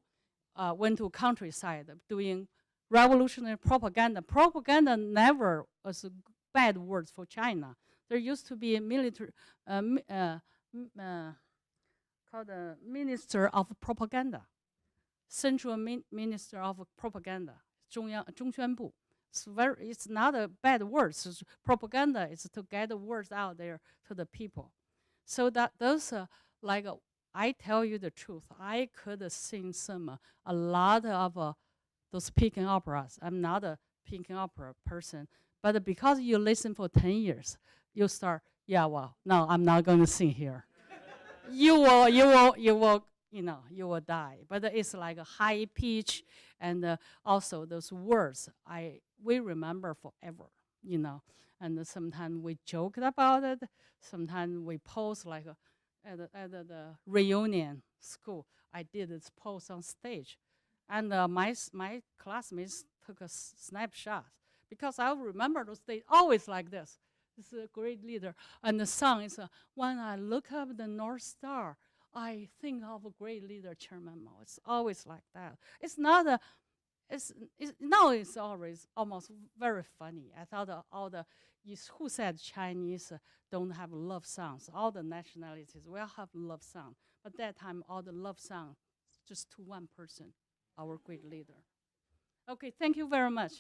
went to countryside doing revolutionary propaganda. Propaganda never was a bad word for China. There used to be a military, called the Minister of Propaganda. Central Minister of Propaganda, 中宣部. It's not a bad word. It's propaganda is to get the words out there to the people. So that those like I tell you the truth, I could sing a lot of those Peking operas. I'm not a Peking opera person, but because you listen for 10 years, you start, yeah, well, no, I'm not going to sing here. you will, you know, you will die. But it's like a high pitch, and also those words we remember forever, you know. And sometimes we joked about it. Sometimes we pose like at the reunion school. I did this pose on stage, and my classmates took a snapshot because I remember those days always like this. This is a great leader, and the song is when I look up the North Star, I think of a great leader, Chairman Mao. It's always like that. It's not now it's always almost very funny. I thought who said Chinese don't have love songs? All the nationalities will have love songs. But that time, all the love songs just to one person, our great leader. Okay, thank you very much.